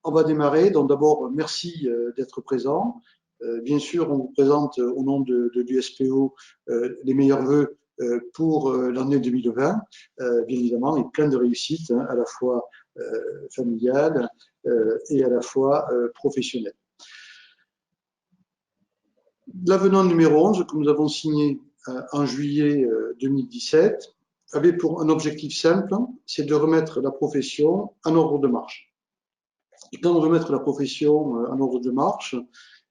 On va démarrer. Donc d'abord, merci d'être présent. Bien sûr, on vous présente au nom de l'USPO les meilleurs vœux pour l'année 2020, bien évidemment, et plein de réussites, hein, à la fois familiale et à la fois professionnelle. L'avenant numéro 11 que nous avons signé en juillet 2017 avait pour un objectif simple, c'est de remettre la profession en ordre de marche. Et quand on veut mettre la profession en ordre de marche,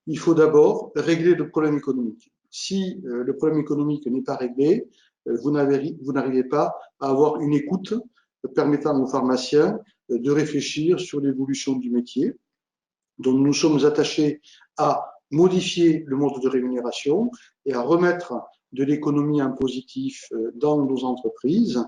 il faut d'abord régler le problème économique. Si le problème économique n'est pas réglé, vous n'arrivez pas à avoir une écoute permettant aux pharmaciens de réfléchir sur l'évolution du métier. Donc nous sommes attachés à modifier le mode de rémunération et à remettre de l'économie en positif dans nos entreprises.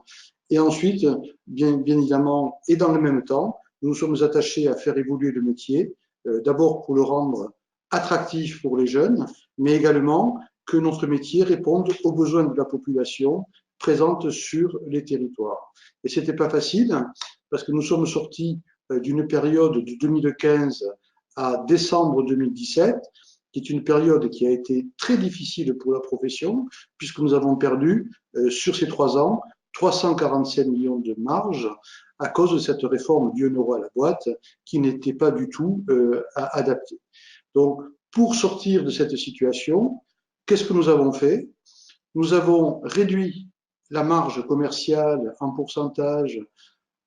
Et ensuite, bien évidemment, et dans le même temps, nous sommes attachés à faire évoluer le métier, d'abord pour le rendre attractif pour les jeunes, mais également que notre métier réponde aux besoins de la population présente sur les territoires. Et c'était pas facile, parce que nous sommes sortis d'une période de 2015 à décembre 2017, qui est une période qui a été très difficile pour la profession, puisque nous avons perdu, sur ces 3 ans, 347 millions de marge à cause de cette réforme du 1 euro à la boîte qui n'était pas du tout adaptée. Donc, pour sortir de cette situation, qu'est-ce que nous avons fait? Nous avons réduit la marge commerciale en pourcentage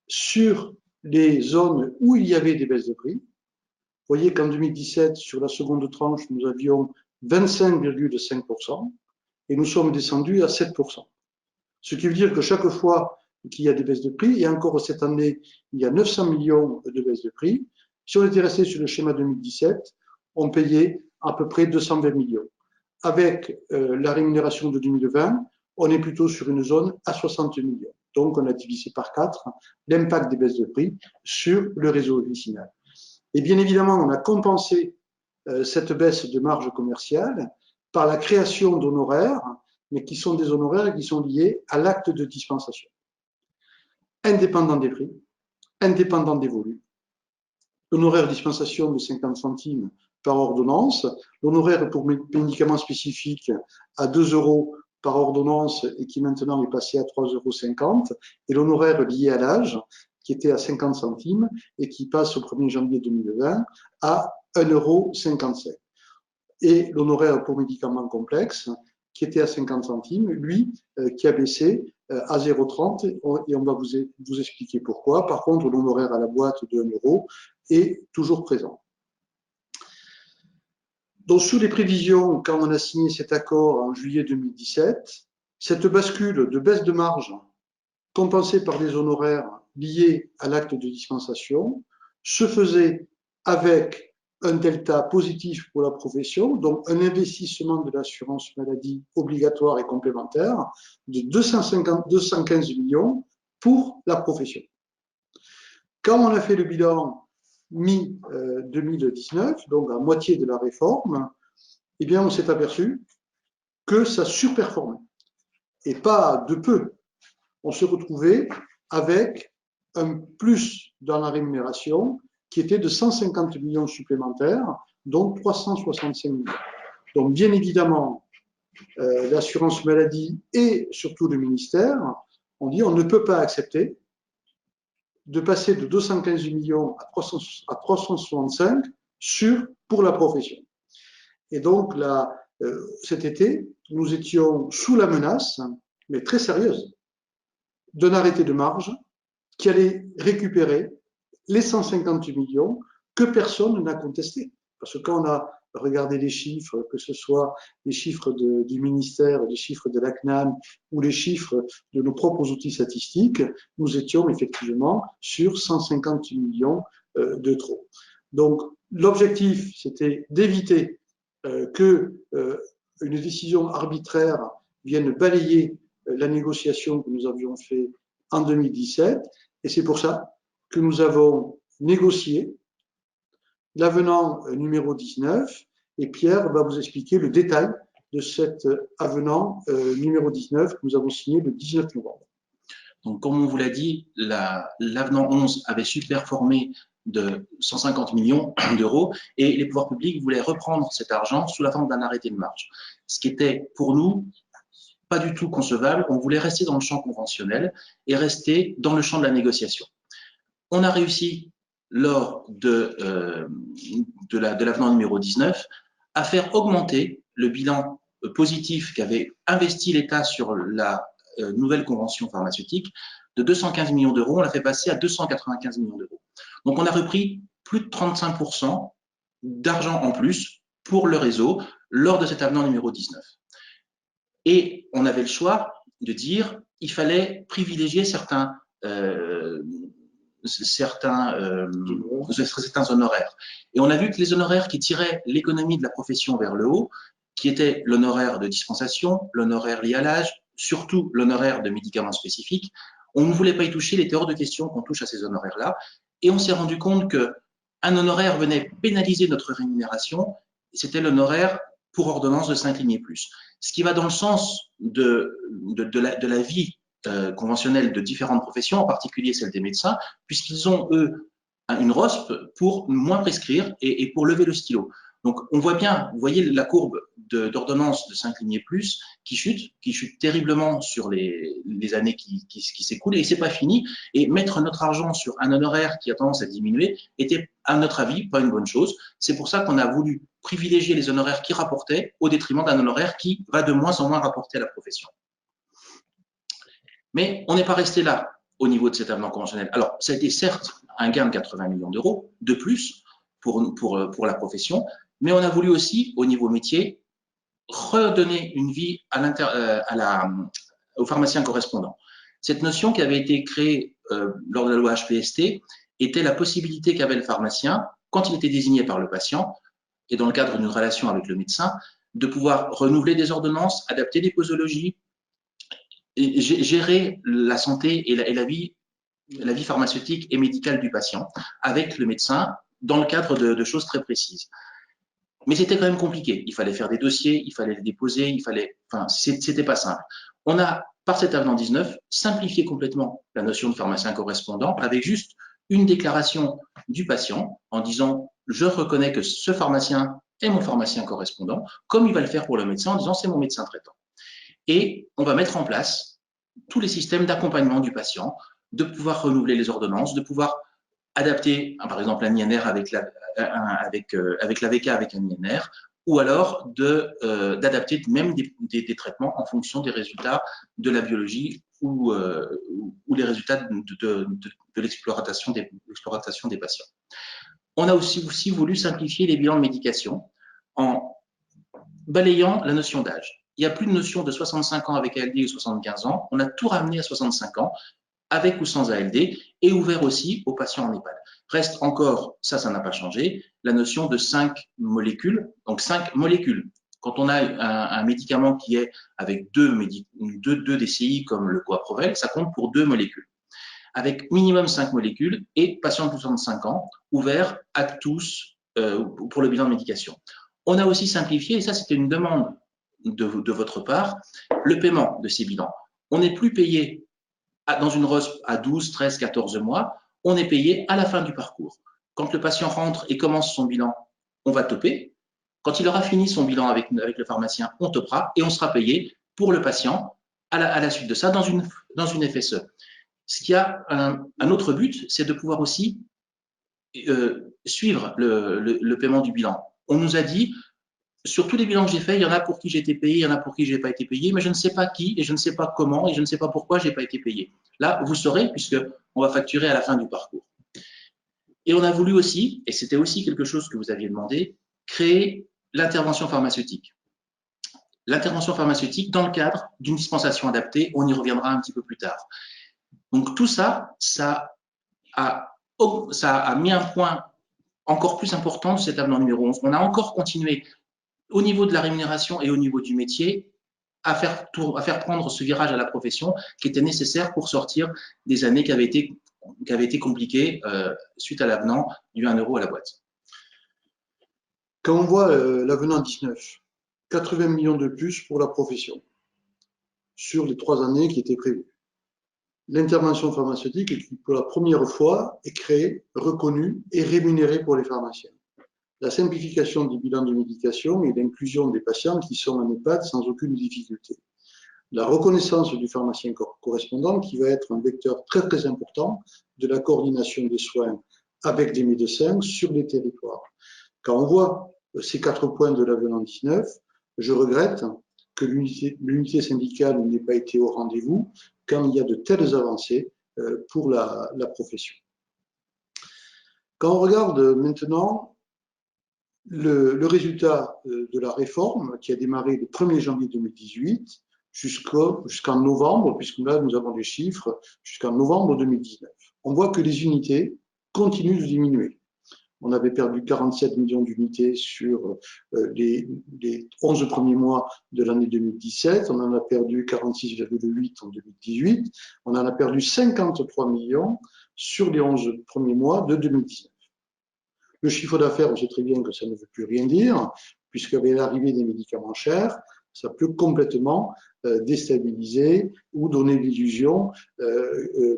sur les zones où il y avait des baisses de prix. Vous voyez qu'en 2017, sur la seconde tranche, nous avions 25,5% et nous sommes descendus à 7%. Ce qui veut dire que chaque fois qu'il y a des baisses de prix, et encore cette année, il y a 900 millions de baisses de prix, si on était resté sur le schéma 2017, on payait à peu près 220 millions. Avec la rémunération de 2020, on est plutôt sur une zone à 60 millions. Donc, on a divisé par 4 l'impact des baisses de prix sur le réseau officinal. Et bien évidemment, on a compensé cette baisse de marge commerciale par la création d'honoraires, mais qui sont des honoraires qui sont liés à l'acte de dispensation. Indépendant des prix, indépendant des volumes. L'honoraire de dispensation de 50 centimes par ordonnance, l'honoraire pour médicaments spécifiques à 2 euros par ordonnance et qui maintenant est passé à 3,50 euros, et l'honoraire lié à l'âge, qui était à 50 centimes et qui passe au 1er janvier 2020 à 1,55 euros. Et l'honoraire pour médicaments complexes, qui était à 50 centimes, lui, qui a baissé à 0,30 et on va vous expliquer pourquoi. Par contre, l'honoraire à la boîte de 1 euro est toujours présent. Donc, sur les prévisions, quand on a signé cet accord en juillet 2017, cette bascule de baisse de marge compensée par des honoraires liés à l'acte de dispensation se faisait avec un delta positif pour la profession, donc un investissement de l'assurance maladie obligatoire et complémentaire de 215 millions pour la profession. Quand on a fait le bilan mi-2019, donc à moitié de la réforme, eh bien on s'est aperçu que ça surperformait. Et pas de peu. On se retrouvait avec un plus dans la rémunération qui était de 150 millions supplémentaires, donc 365 millions. Donc bien évidemment, l'assurance maladie et surtout le ministère ont dit on ne peut pas accepter de passer de 215 millions à 365 pour la profession. Et donc là, cet été, nous étions sous la menace, mais très sérieuse, d'un arrêté de marge qui allait récupérer les 150 millions que personne n'a contesté. Parce que quand on a regardé les chiffres, que ce soit les chiffres du ministère, les chiffres de la CNAM ou les chiffres de nos propres outils statistiques, nous étions effectivement sur 150 millions de trop. Donc l'objectif, c'était d'éviter qu'une décision arbitraire vienne balayer la négociation que nous avions faite en 2017, et c'est pour ça que nous avons négocié l'avenant numéro 19, et Pierre va vous expliquer le détail de cet avenant numéro 19 que nous avons signé le 19 novembre. Donc, comme on vous l'a dit, l'avenant 11 avait surperformé de 150 millions d'euros et les pouvoirs publics voulaient reprendre cet argent sous la forme d'un arrêté de marge. Ce qui était pour nous pas du tout concevable. On voulait rester dans le champ conventionnel et rester dans le champ de la négociation. On a réussi lors de l'avenant numéro 19 à faire augmenter le bilan positif qu'avait investi l'État sur la nouvelle convention pharmaceutique de 215 millions d'euros, on l'a fait passer à 295 millions d'euros. Donc on a repris plus de 35% d'argent en plus pour le réseau lors de cet avenant numéro 19. Et on avait le choix de dire qu'il fallait privilégier certains honoraires. Et on a vu que les honoraires qui tiraient l'économie de la profession vers le haut, qui étaient l'honoraire de dispensation, l'honoraire lié à l'âge, surtout l'honoraire de médicaments spécifiques, on ne voulait pas y toucher, il était hors de question qu'on touche à ces honoraires-là. Et on s'est rendu compte qu'un honoraire venait pénaliser notre rémunération, c'était l'honoraire pour ordonnance de 5 lignes et plus. Ce qui va dans le sens de la vie conventionnelle de différentes professions, en particulier celle des médecins, puisqu'ils ont, eux, une ROSP pour moins prescrire et pour lever le stylo. Donc, on voit bien, vous voyez la courbe d'ordonnance de 5 lignes et plus qui chute terriblement sur les années qui s'écoulent, et c'est pas fini. Et mettre notre argent sur un honoraire qui a tendance à diminuer était, à notre avis, pas une bonne chose. C'est pour ça qu'on a voulu privilégier les honoraires qui rapportaient au détriment d'un honoraire qui va de moins en moins rapporter à la profession. Mais on n'est pas resté là au niveau de cet avenant conventionnel. Alors, ça a été certes un gain de 80 millions d'euros de plus pour la profession, mais on a voulu aussi, au niveau métier, redonner une vie aux pharmaciens correspondants. Cette notion qui avait été créée lors de la loi HPST était la possibilité qu'avait le pharmacien, quand il était désigné par le patient, et dans le cadre d'une relation avec le médecin, de pouvoir renouveler des ordonnances, adapter des posologies, et gérer la santé et la vie pharmaceutique et médicale du patient avec le médecin dans le cadre de choses très précises. Mais c'était quand même compliqué. Il fallait faire des dossiers, il fallait les déposer, c'était pas simple. On a, par cet avenant 19, simplifié complètement la notion de pharmacien correspondant avec juste une déclaration du patient en disant « je reconnais que ce pharmacien est mon pharmacien correspondant », comme il va le faire pour le médecin en disant « c'est mon médecin traitant ». Et on va mettre en place tous les systèmes d'accompagnement du patient, de pouvoir renouveler les ordonnances, de pouvoir adapter, par exemple, un INR avec l'AVK avec un INR, ou alors d'adapter même des traitements en fonction des résultats de la biologie ou les résultats de l'exploration des patients. On a aussi voulu simplifier les bilans de médication en balayant la notion d'âge. Il n'y a plus de notion de 65 ans avec ALD ou 75 ans. On a tout ramené à 65 ans, avec ou sans ALD, et ouvert aussi aux patients en EHPAD. Reste encore, ça n'a pas changé, la notion de 5 molécules. Donc 5 molécules. Quand on a un médicament qui est avec deux DCI comme le Coaprovel, ça compte pour 2 molécules. Avec minimum 5 molécules et patients de 65 ans, ouvert à tous pour le bilan de médication. On a aussi simplifié, et ça c'était une demande de votre part, le paiement de ces bilans. On n'est plus payé dans une ROSP à 12, 13, 14 mois, on est payé à la fin du parcours. Quand le patient rentre et commence son bilan, on va toper. Quand il aura fini son bilan avec le pharmacien, on topera et on sera payé pour le patient à la suite de ça dans une FSE. Ce qui a un autre but, c'est de pouvoir aussi suivre le paiement du bilan. On nous a dit, sur tous les bilans que j'ai faits, il y en a pour qui j'ai été payé, il y en a pour qui je n'ai pas été payé, mais je ne sais pas qui, et je ne sais pas comment, et je ne sais pas pourquoi je n'ai pas été payé. Là, vous saurez, puisqu'on va facturer à la fin du parcours. Et on a voulu aussi, et c'était aussi quelque chose que vous aviez demandé, créer l'intervention pharmaceutique. L'intervention pharmaceutique dans le cadre d'une dispensation adaptée, on y reviendra un petit peu plus tard. Donc tout ça, ça a mis un point encore plus important de cet avenant numéro 11. On a encore continué au niveau de la rémunération et au niveau du métier à faire prendre ce virage à la profession qui était nécessaire pour sortir des années qui avaient été compliquées suite à l'avenant du 1 € à la boîte. Quand on voit l'avenant 19, 80 millions de plus pour la profession sur les 3 années qui étaient prévues. l'intervention pharmaceutique qui, pour la première fois, est créée, reconnue et rémunérée pour les pharmaciens. La simplification des bilans de médication et l'inclusion des patients qui sont en EHPAD sans aucune difficulté. La reconnaissance du pharmacien correspondant qui va être un vecteur très très important de la coordination des soins avec les médecins sur les territoires. Quand on voit ces 4 points de l'avenant 19, je regrette que l'unité syndicale n'ait pas été au rendez-vous quand il y a de telles avancées pour la profession. Quand on regarde maintenant le résultat de la réforme qui a démarré le 1er janvier 2018 jusqu'en novembre, puisque là nous avons des chiffres jusqu'en novembre 2019, on voit que les unités continuent de diminuer. On avait perdu 47 millions d'unités sur les 11 premiers mois de l'année 2017. On en a perdu 46,8 en 2018. On en a perdu 53 millions sur les 11 premiers mois de 2019. Le chiffre d'affaires, on sait très bien que ça ne veut plus rien dire, puisqu'avec l'arrivée des médicaments chers, ça peut complètement déstabiliser ou donner l'illusion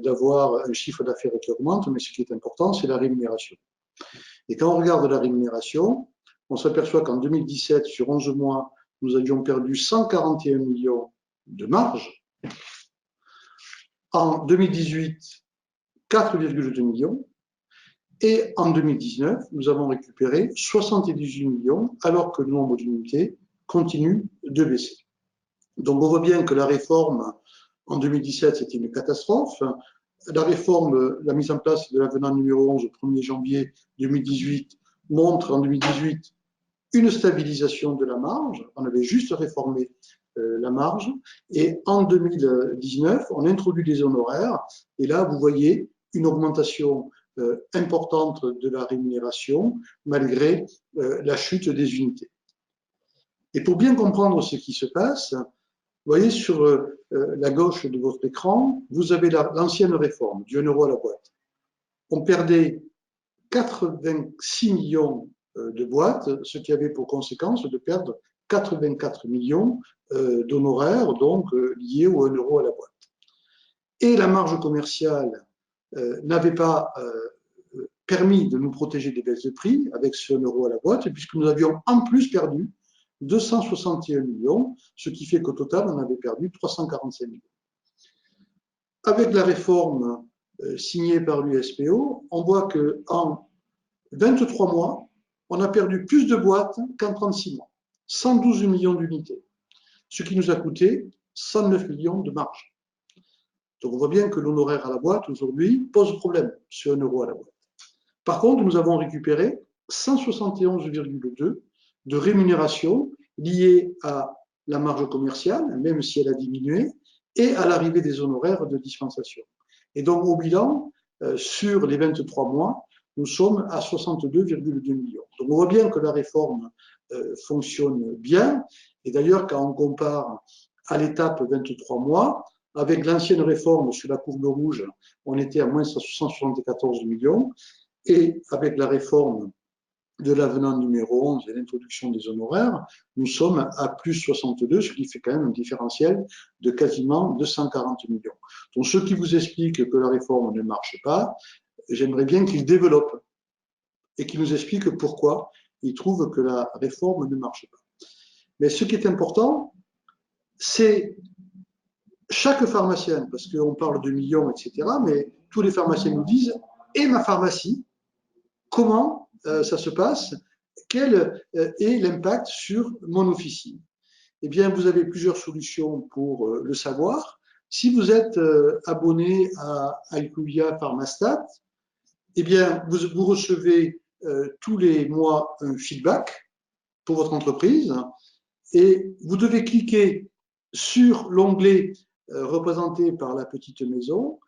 d'avoir un chiffre d'affaires qui augmente, mais ce qui est important, c'est la rémunération. Et quand on regarde la rémunération, on s'aperçoit qu'en 2017, sur 11 mois, nous avions perdu 141 millions de marge. En 2018, 4,2 millions. Et en 2019, nous avons récupéré 78 millions, alors que le nombre d'unités continue de baisser. Donc on voit bien que la réforme en 2017, c'était une catastrophe. La réforme, la mise en place de l'avenant numéro 11 au 1er janvier 2018 montre en 2018 une stabilisation de la marge. On avait juste réformé la marge. Et en 2019, on introduit des honoraires. Et là, vous voyez une augmentation importante de la rémunération malgré la chute des unités. Et pour bien comprendre ce qui se passe, vous voyez sur la gauche de votre écran, vous avez l'ancienne réforme du 1 euro à la boîte. On perdait 86 millions de boîtes, ce qui avait pour conséquence de perdre 84 millions d'honoraires, donc liés au 1 euro à la boîte. Et la marge commerciale n'avait pas permis de nous protéger des baisses de prix avec ce 1 euro à la boîte, puisque nous avions en plus perdu 261 millions, ce qui fait qu'au total, on avait perdu 345 millions. Avec la réforme signée par l'USPO, on voit qu'en 23 mois, on a perdu plus de boîtes qu'en 36 mois, 112 millions d'unités, ce qui nous a coûté 109 millions de marge. Donc on voit bien que l'honoraire à la boîte aujourd'hui pose problème sur 1 euro à la boîte. Par contre, nous avons récupéré 171,2 de rémunération liée à la marge commerciale, même si elle a diminué, et à l'arrivée des honoraires de dispensation. Et donc, au bilan, sur les 23 mois, nous sommes à 62,2 millions. Donc, on voit bien que la réforme fonctionne bien. Et d'ailleurs, quand on compare à l'étape 23 mois, avec l'ancienne réforme sur la courbe rouge, on était à moins 174 millions. Et avec la réforme de l'avenant numéro 11 et l'introduction des honoraires, nous sommes à plus 62, ce qui fait quand même un différentiel de quasiment 240 millions. Donc, ceux qui vous expliquent que la réforme ne marche pas, j'aimerais bien qu'ils développent et qu'ils nous expliquent pourquoi ils trouvent que la réforme ne marche pas. Mais ce qui est important, c'est chaque pharmacien, parce qu'on parle de millions, etc., mais tous les pharmaciens nous disent, et ma pharmacie, comment ça se passe, quel est l'impact sur mon officine? Eh bien, vous avez plusieurs solutions pour le savoir. Si vous êtes abonné à IQVIA Pharmastat, eh bien, vous recevez tous les mois un feedback pour votre entreprise et vous devez cliquer sur l'onglet représenté par la petite maison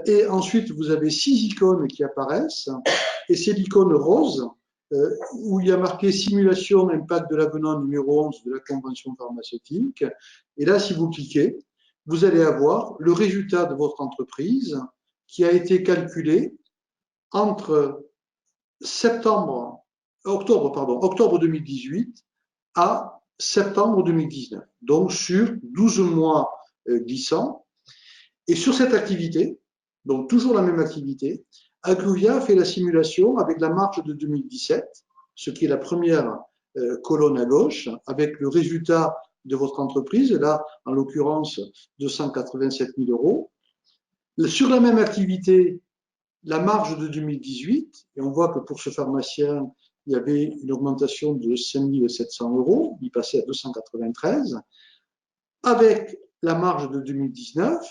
et ensuite vous avez 6 icônes qui apparaissent et c'est l'icône rose où il y a marqué simulation impact de l'avenant numéro 11 de la convention pharmaceutique. Et là, si vous cliquez, vous allez avoir le résultat de votre entreprise qui a été calculé entre octobre 2018 à septembre 2019, donc sur 12 mois glissants. Et sur cette activité, donc toujours la même activité, Alcuvia fait la simulation avec la marge de 2017, ce qui est la première colonne à gauche, avec le résultat de votre entreprise, là, en l'occurrence, 287 000 euros. Sur la même activité, la marge de 2018, et on voit que pour ce pharmacien, il y avait une augmentation de 5 700 euros, il passait à 293, avec la marge de 2019,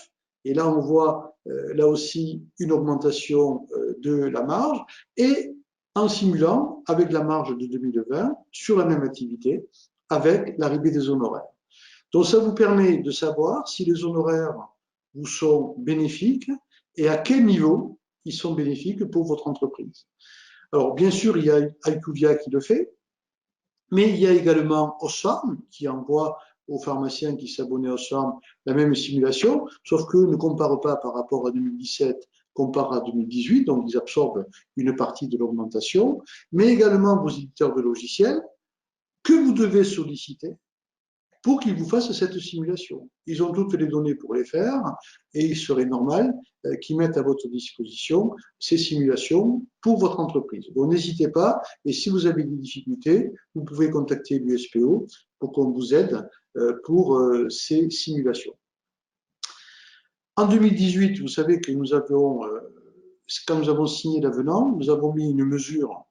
et là on voit là aussi une augmentation de la marge, et en simulant avec la marge de 2020 sur la même activité, avec l'arrivée des honoraires. Donc ça vous permet de savoir si les honoraires vous sont bénéfiques et à quel niveau ils sont bénéfiques pour votre entreprise. Alors bien sûr, il y a Alcuvia qui le fait, mais il y a également Osfarm qui envoie aux pharmaciens qui s'abonnaient à Osfarm la même simulation, sauf que ne compare pas par rapport à 2017, compare à 2018, donc ils absorbent une partie de l'augmentation, mais également vos éditeurs de logiciels que vous devez solliciter pour qu'ils vous fassent cette simulation. Ils ont toutes les données pour les faire et il serait normal qu'ils mettent à votre disposition ces simulations pour votre entreprise. Donc n'hésitez pas et si vous avez des difficultés, vous pouvez contacter l'USPO pour qu'on vous aide pour ces simulations. En 2018, vous savez que nous avions, quand nous avons signé l'avenant, nous avons mis une mesure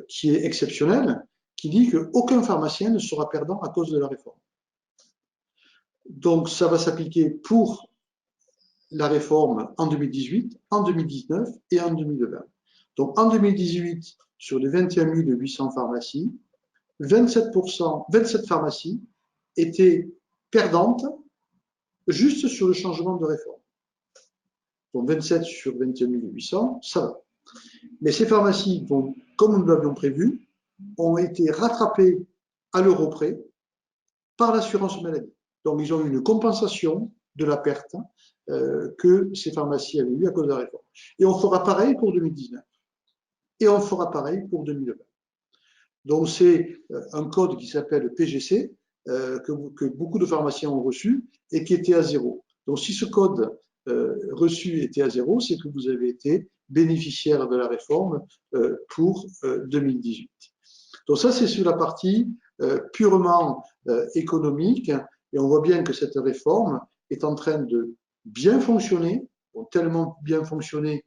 qui est exceptionnelle, qui dit qu'aucun pharmacien ne sera perdant à cause de la réforme. Donc, ça va s'appliquer pour la réforme en 2018, en 2019 et en 2020. Donc, en 2018, sur les 21 800 pharmacies, 27 pharmacies étaient perdantes juste sur le changement de réforme. Donc, 27 sur 21 800, ça va. Mais ces pharmacies, donc, comme nous l'avions prévu, ont été rattrapées à l'euro près par l'assurance maladie. Donc, ils ont eu une compensation de la perte que ces pharmacies avaient eue à cause de la réforme. Et on fera pareil pour 2019. Et on fera pareil pour 2020. Donc, c'est un code qui s'appelle PGC, que beaucoup de pharmaciens ont reçu et qui était à 0. Donc, si ce code reçu était à 0, c'est que vous avez été bénéficiaire de la réforme pour 2018. Donc, ça, c'est sur la partie purement économique. Et on voit bien que cette réforme est en train de bien fonctionner, tellement bien fonctionner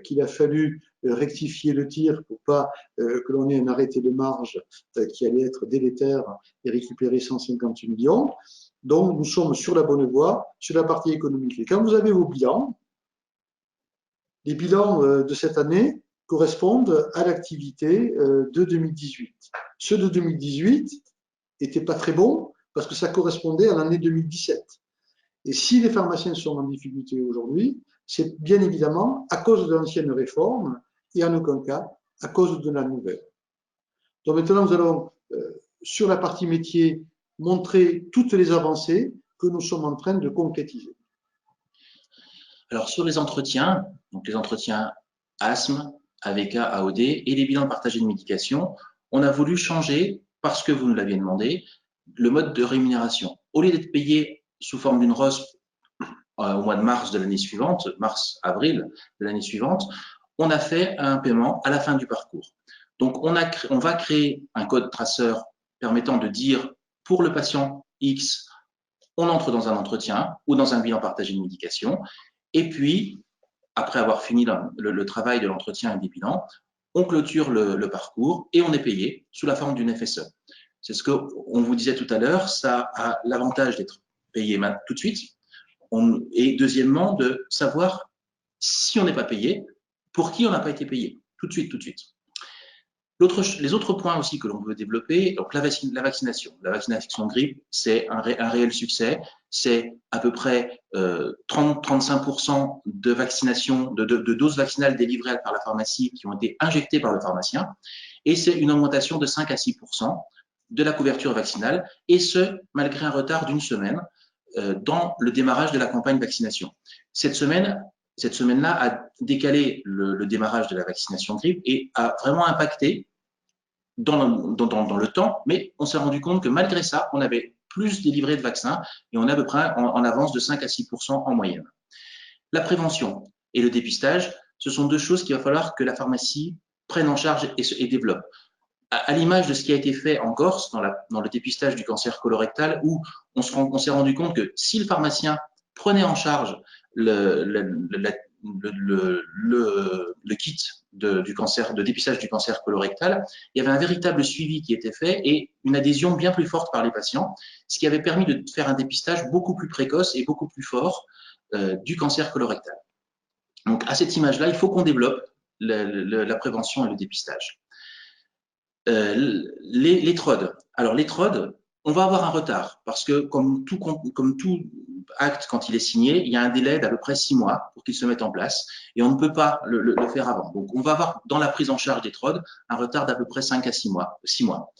qu'il a fallu rectifier le tir pour pas que l'on ait un arrêté de marge qui allait être délétère et récupérer 150 millions. Donc, nous sommes sur la bonne voie sur la partie économique. Et quand vous avez vos bilans, les bilans de cette année correspondent à l'activité de 2018. Ceux de 2018 n'étaient pas très bons, parce que ça correspondait à l'année 2017. Et si les pharmaciens sont en difficulté aujourd'hui, c'est bien évidemment à cause de l'ancienne réforme et en aucun cas à cause de la nouvelle. Donc maintenant, nous allons, sur la partie métier, montrer toutes les avancées que nous sommes en train de concrétiser. Alors, sur les entretiens, donc les entretiens asthme, AVK, AOD et les bilans partagés de médication, on a voulu changer, parce que vous nous l'aviez demandé, le mode de rémunération. Au lieu d'être payé sous forme d'une ROSP au mois de mars de l'année suivante, mars-avril de l'année suivante, on a fait un paiement à la fin du parcours. Donc, on va créer un code traceur permettant de dire pour le patient X, on entre dans un entretien ou dans un bilan partagé de médication, et puis, après avoir fini le travail de l'entretien et des bilans, on clôture le parcours et on est payé sous la forme d'une FSE. C'est ce qu'on vous disait tout à l'heure, ça a l'avantage d'être payé tout de suite. Et deuxièmement, de savoir si on n'est pas payé, pour qui on n'a pas été payé, tout de suite, tout de suite. Les autres points aussi que l'on veut développer, donc la vaccination. La vaccination grippe, c'est un réel succès. C'est à peu près 30-35% de vaccination, de doses vaccinales délivrées par la pharmacie qui ont été injectées par le pharmacien. Et c'est une augmentation de 5 à 6% de la couverture vaccinale, et ce, malgré un retard d'une semaine dans le démarrage de la campagne vaccination. Cette semaine-là a décalé le démarrage de la vaccination grippe et a vraiment impacté dans le temps, mais on s'est rendu compte que malgré ça, on avait plus délivré de vaccins et on est à peu près en avance de 5 à 6% en moyenne. La prévention et le dépistage, ce sont deux choses qu'il va falloir que la pharmacie prenne en charge et développe. À l'image de ce qui a été fait en Corse dans le dépistage du cancer colorectal, où on s'est rendu compte que si le pharmacien prenait en charge le kit du cancer, de dépistage du cancer colorectal, il y avait un véritable suivi qui était fait et une adhésion bien plus forte par les patients, ce qui avait permis de faire un dépistage beaucoup plus précoce et beaucoup plus fort du cancer colorectal. Donc, à cette image-là, il faut qu'on développe la prévention et le dépistage. Les TROD. Alors, les TROD, on va avoir un retard parce que, comme tout acte, quand il est signé, il y a un délai d'à peu près 6 mois pour qu'il se mette en place et on ne peut pas le faire avant. Donc, on va avoir dans la prise en charge des TROD un retard d'à peu près 5 à 6 mois.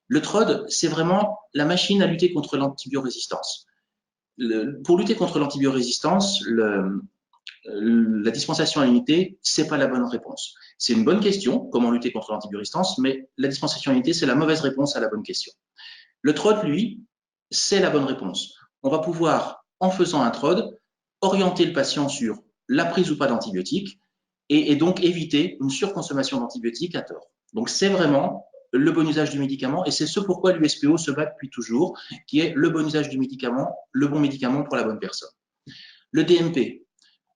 Le TROD, c'est vraiment la machine à lutter contre l'antibiorésistance. Pour lutter contre l'antibiorésistance, la dispensation à l'unité, c'est pas la bonne réponse. C'est une bonne question, comment lutter contre l'antibiorésistance, mais la dispensation à l'unité, c'est la mauvaise réponse à la bonne question. Le TROD, lui, c'est la bonne réponse. On va pouvoir, en faisant un TROD, orienter le patient sur la prise ou pas d'antibiotiques et donc éviter une surconsommation d'antibiotiques à tort. Donc, c'est vraiment le bon usage du médicament et c'est ce pourquoi l'USPO se bat depuis toujours, qui est le bon usage du médicament, le bon médicament pour la bonne personne. Le DMP.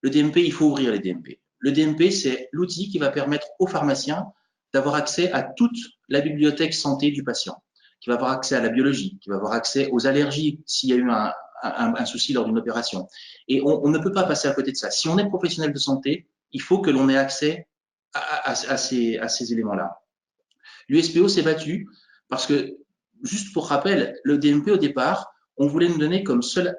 Le DMP, il faut ouvrir les DMP. Le DMP, c'est l'outil qui va permettre aux pharmaciens d'avoir accès à toute la bibliothèque santé du patient, qui va avoir accès à la biologie, qui va avoir accès aux allergies s'il y a eu un souci lors d'une opération. Et on ne peut pas passer à côté de ça. Si on est professionnel de santé, il faut que l'on ait accès à ces éléments-là. L'USPO s'est battu parce que, juste pour rappel, le DMP au départ, on voulait nous donner comme seul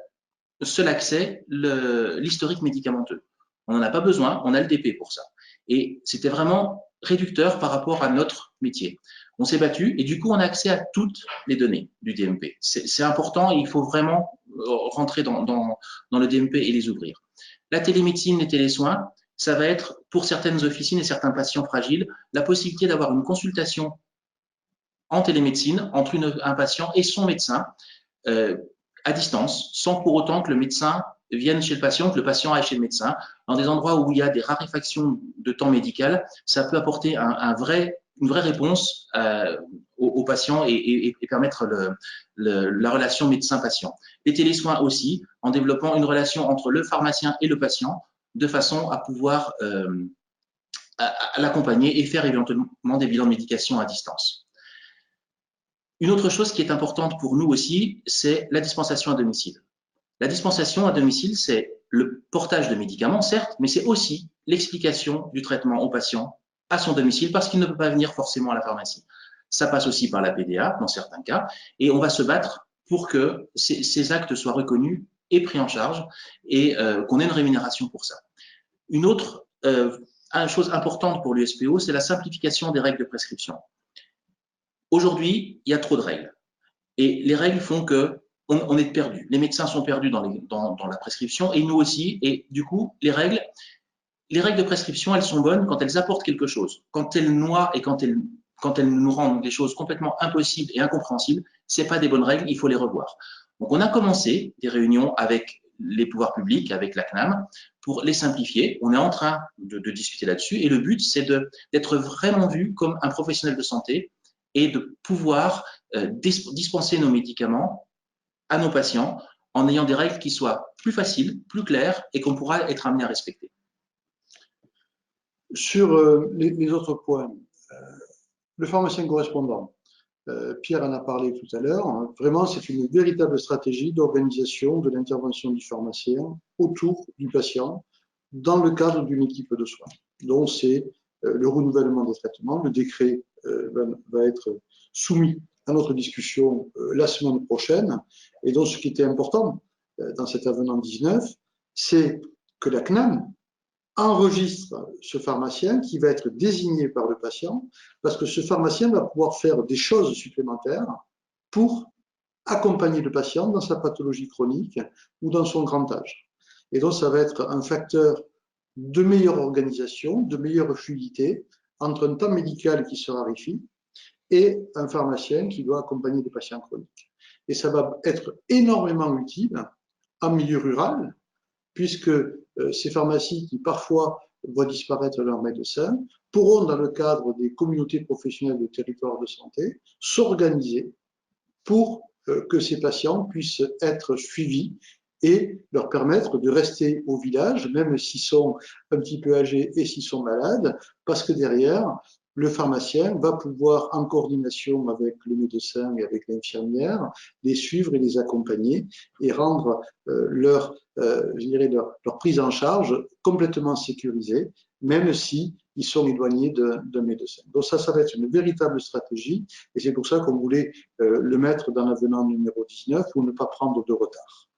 accès l'historique médicamenteux. On n'en a pas besoin, on a le DP pour ça. Et c'était vraiment réducteur par rapport à notre métier. On s'est battu et du coup, on a accès à toutes les données du DMP. C'est important et il faut vraiment rentrer dans le DMP et les ouvrir. La télémédecine, les télésoins, ça va être pour certaines officines et certains patients fragiles, la possibilité d'avoir une consultation en télémédecine entre un patient et son médecin à distance, sans pour autant que le médecin vienne chez le patient, que le patient aille chez le médecin. Dans des endroits où il y a des raréfactions de temps médical, ça peut apporter une vraie réponse aux patients et permettre la relation médecin-patient. Les télésoins aussi, en développant une relation entre le pharmacien et le patient, de façon à pouvoir à l'accompagner et faire éventuellement des bilans de médication à distance. Une autre chose qui est importante pour nous aussi, c'est la dispensation à domicile. La dispensation à domicile, c'est le portage de médicaments, certes, mais c'est aussi l'explication du traitement au patient à son domicile parce qu'il ne peut pas venir forcément à la pharmacie. Ça passe aussi par la PDA dans certains cas et on va se battre pour que ces actes soient reconnus et pris en charge et qu'on ait une rémunération pour ça. Une autre chose importante pour l'USPO, c'est la simplification des règles de prescription. Aujourd'hui, il y a trop de règles. Et les règles font qu'on est perdu. Les médecins sont perdus dans la prescription et nous aussi. Et du coup, les règles de prescription, elles sont bonnes quand elles apportent quelque chose. Quand elles noient et quand elles nous rendent des choses complètement impossibles et incompréhensibles, ce n'est pas des bonnes règles, il faut les revoir. Donc, on a commencé des réunions avec les pouvoirs publics, avec la CNAM, pour les simplifier. On est en train de discuter là-dessus et le but, c'est d'être vraiment vu comme un professionnel de santé et de pouvoir dispenser nos médicaments à nos patients en ayant des règles qui soient plus faciles, plus claires et qu'on pourra être amené à respecter. Sur les autres points, le pharmacien correspondant, Pierre en a parlé tout à l'heure, hein, vraiment c'est une véritable stratégie d'organisation de l'intervention du pharmacien autour du patient dans le cadre d'une équipe de soins. Donc c'est le renouvellement des traitements, le décret va être soumis à notre discussion la semaine prochaine. Et donc, ce qui était important dans cet avenant 19, c'est que la CNAM enregistre ce pharmacien qui va être désigné par le patient, parce que ce pharmacien va pouvoir faire des choses supplémentaires pour accompagner le patient dans sa pathologie chronique ou dans son grand âge. Et donc, ça va être un facteur de meilleure organisation, de meilleure fluidité entre un temps médical qui se raréfie et un pharmacien qui doit accompagner des patients chroniques. Et ça va être énormément utile en milieu rural, puisque ces pharmacies qui parfois voient disparaître leurs médecins pourront, dans le cadre des communautés professionnelles de territoire de santé, s'organiser pour que ces patients puissent être suivis et leur permettre de rester au village, même s'ils sont un petit peu âgés et s'ils sont malades, parce que derrière, le pharmacien va pouvoir, en coordination avec le médecin et avec l'infirmière, les suivre et les accompagner et rendre leur prise en charge complètement sécurisée, même si ils sont éloignés d'un médecin. Donc ça va être une véritable stratégie et c'est pour ça qu'on voulait le mettre dans l'avenant numéro 19 pour ne pas prendre de retard.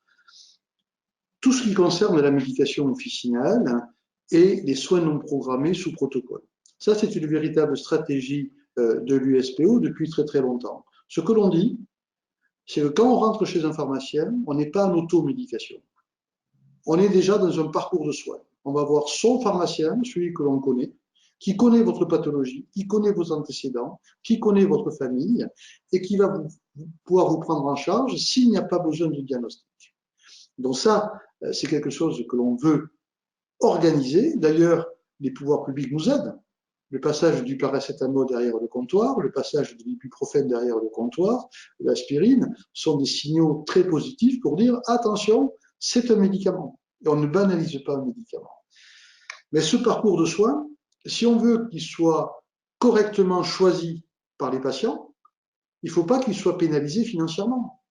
Tout ce qui concerne la médication officinale et les soins non programmés sous protocole. Ça, c'est une véritable stratégie de l'USPO depuis très très longtemps. Ce que l'on dit, c'est que quand on rentre chez un pharmacien, on n'est pas en automédication. On est déjà dans un parcours de soins. On va voir son pharmacien, celui que l'on connaît, qui connaît votre pathologie, qui connaît vos antécédents, qui connaît votre famille et qui va pouvoir vous prendre en charge s'il n'y a pas besoin de diagnostic. Donc ça, c'est quelque chose que l'on veut organiser. D'ailleurs, les pouvoirs publics nous aident. Le passage du paracétamol derrière le comptoir, le passage de l'ibuprofène derrière le comptoir, de l'aspirine, sont des signaux très positifs pour dire attention, c'est un médicament. Et on ne banalise pas un médicament. Mais ce parcours de soins, si on veut qu'il soit correctement choisi par les patients, il ne faut pas qu'il soit pénalisé financièrement.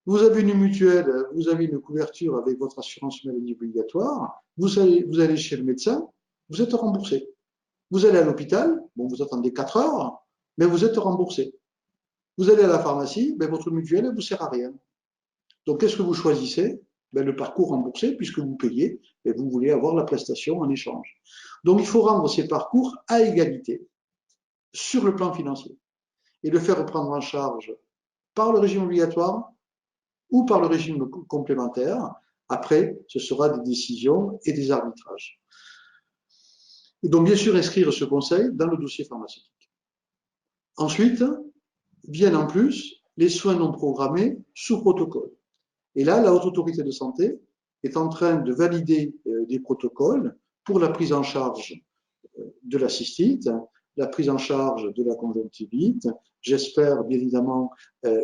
Vous avez une mutuelle, vous avez une couverture avec votre assurance maladie obligatoire, vous allez chez le médecin, vous êtes remboursé. Vous allez à l'hôpital, bon, vous attendez 4 heures, mais vous êtes remboursé. Vous allez à la pharmacie, ben, votre mutuelle ne vous sert à rien. Donc, qu'est-ce que vous choisissez? Ben, le parcours remboursé, puisque vous payez, et vous voulez avoir la prestation en échange. Donc, il faut rendre ces parcours à égalité sur le plan financier et le faire prendre en charge par le régime obligatoire ou par le régime complémentaire. Après, ce sera des décisions et des arbitrages. Et donc, bien sûr, inscrire ce conseil dans le dossier pharmaceutique. Ensuite, viennent en plus les soins non programmés sous protocole. Et là, la Haute Autorité de Santé est en train de valider des protocoles pour la prise en charge de la cystite, la prise en charge de la conjonctivite, j'espère bien évidemment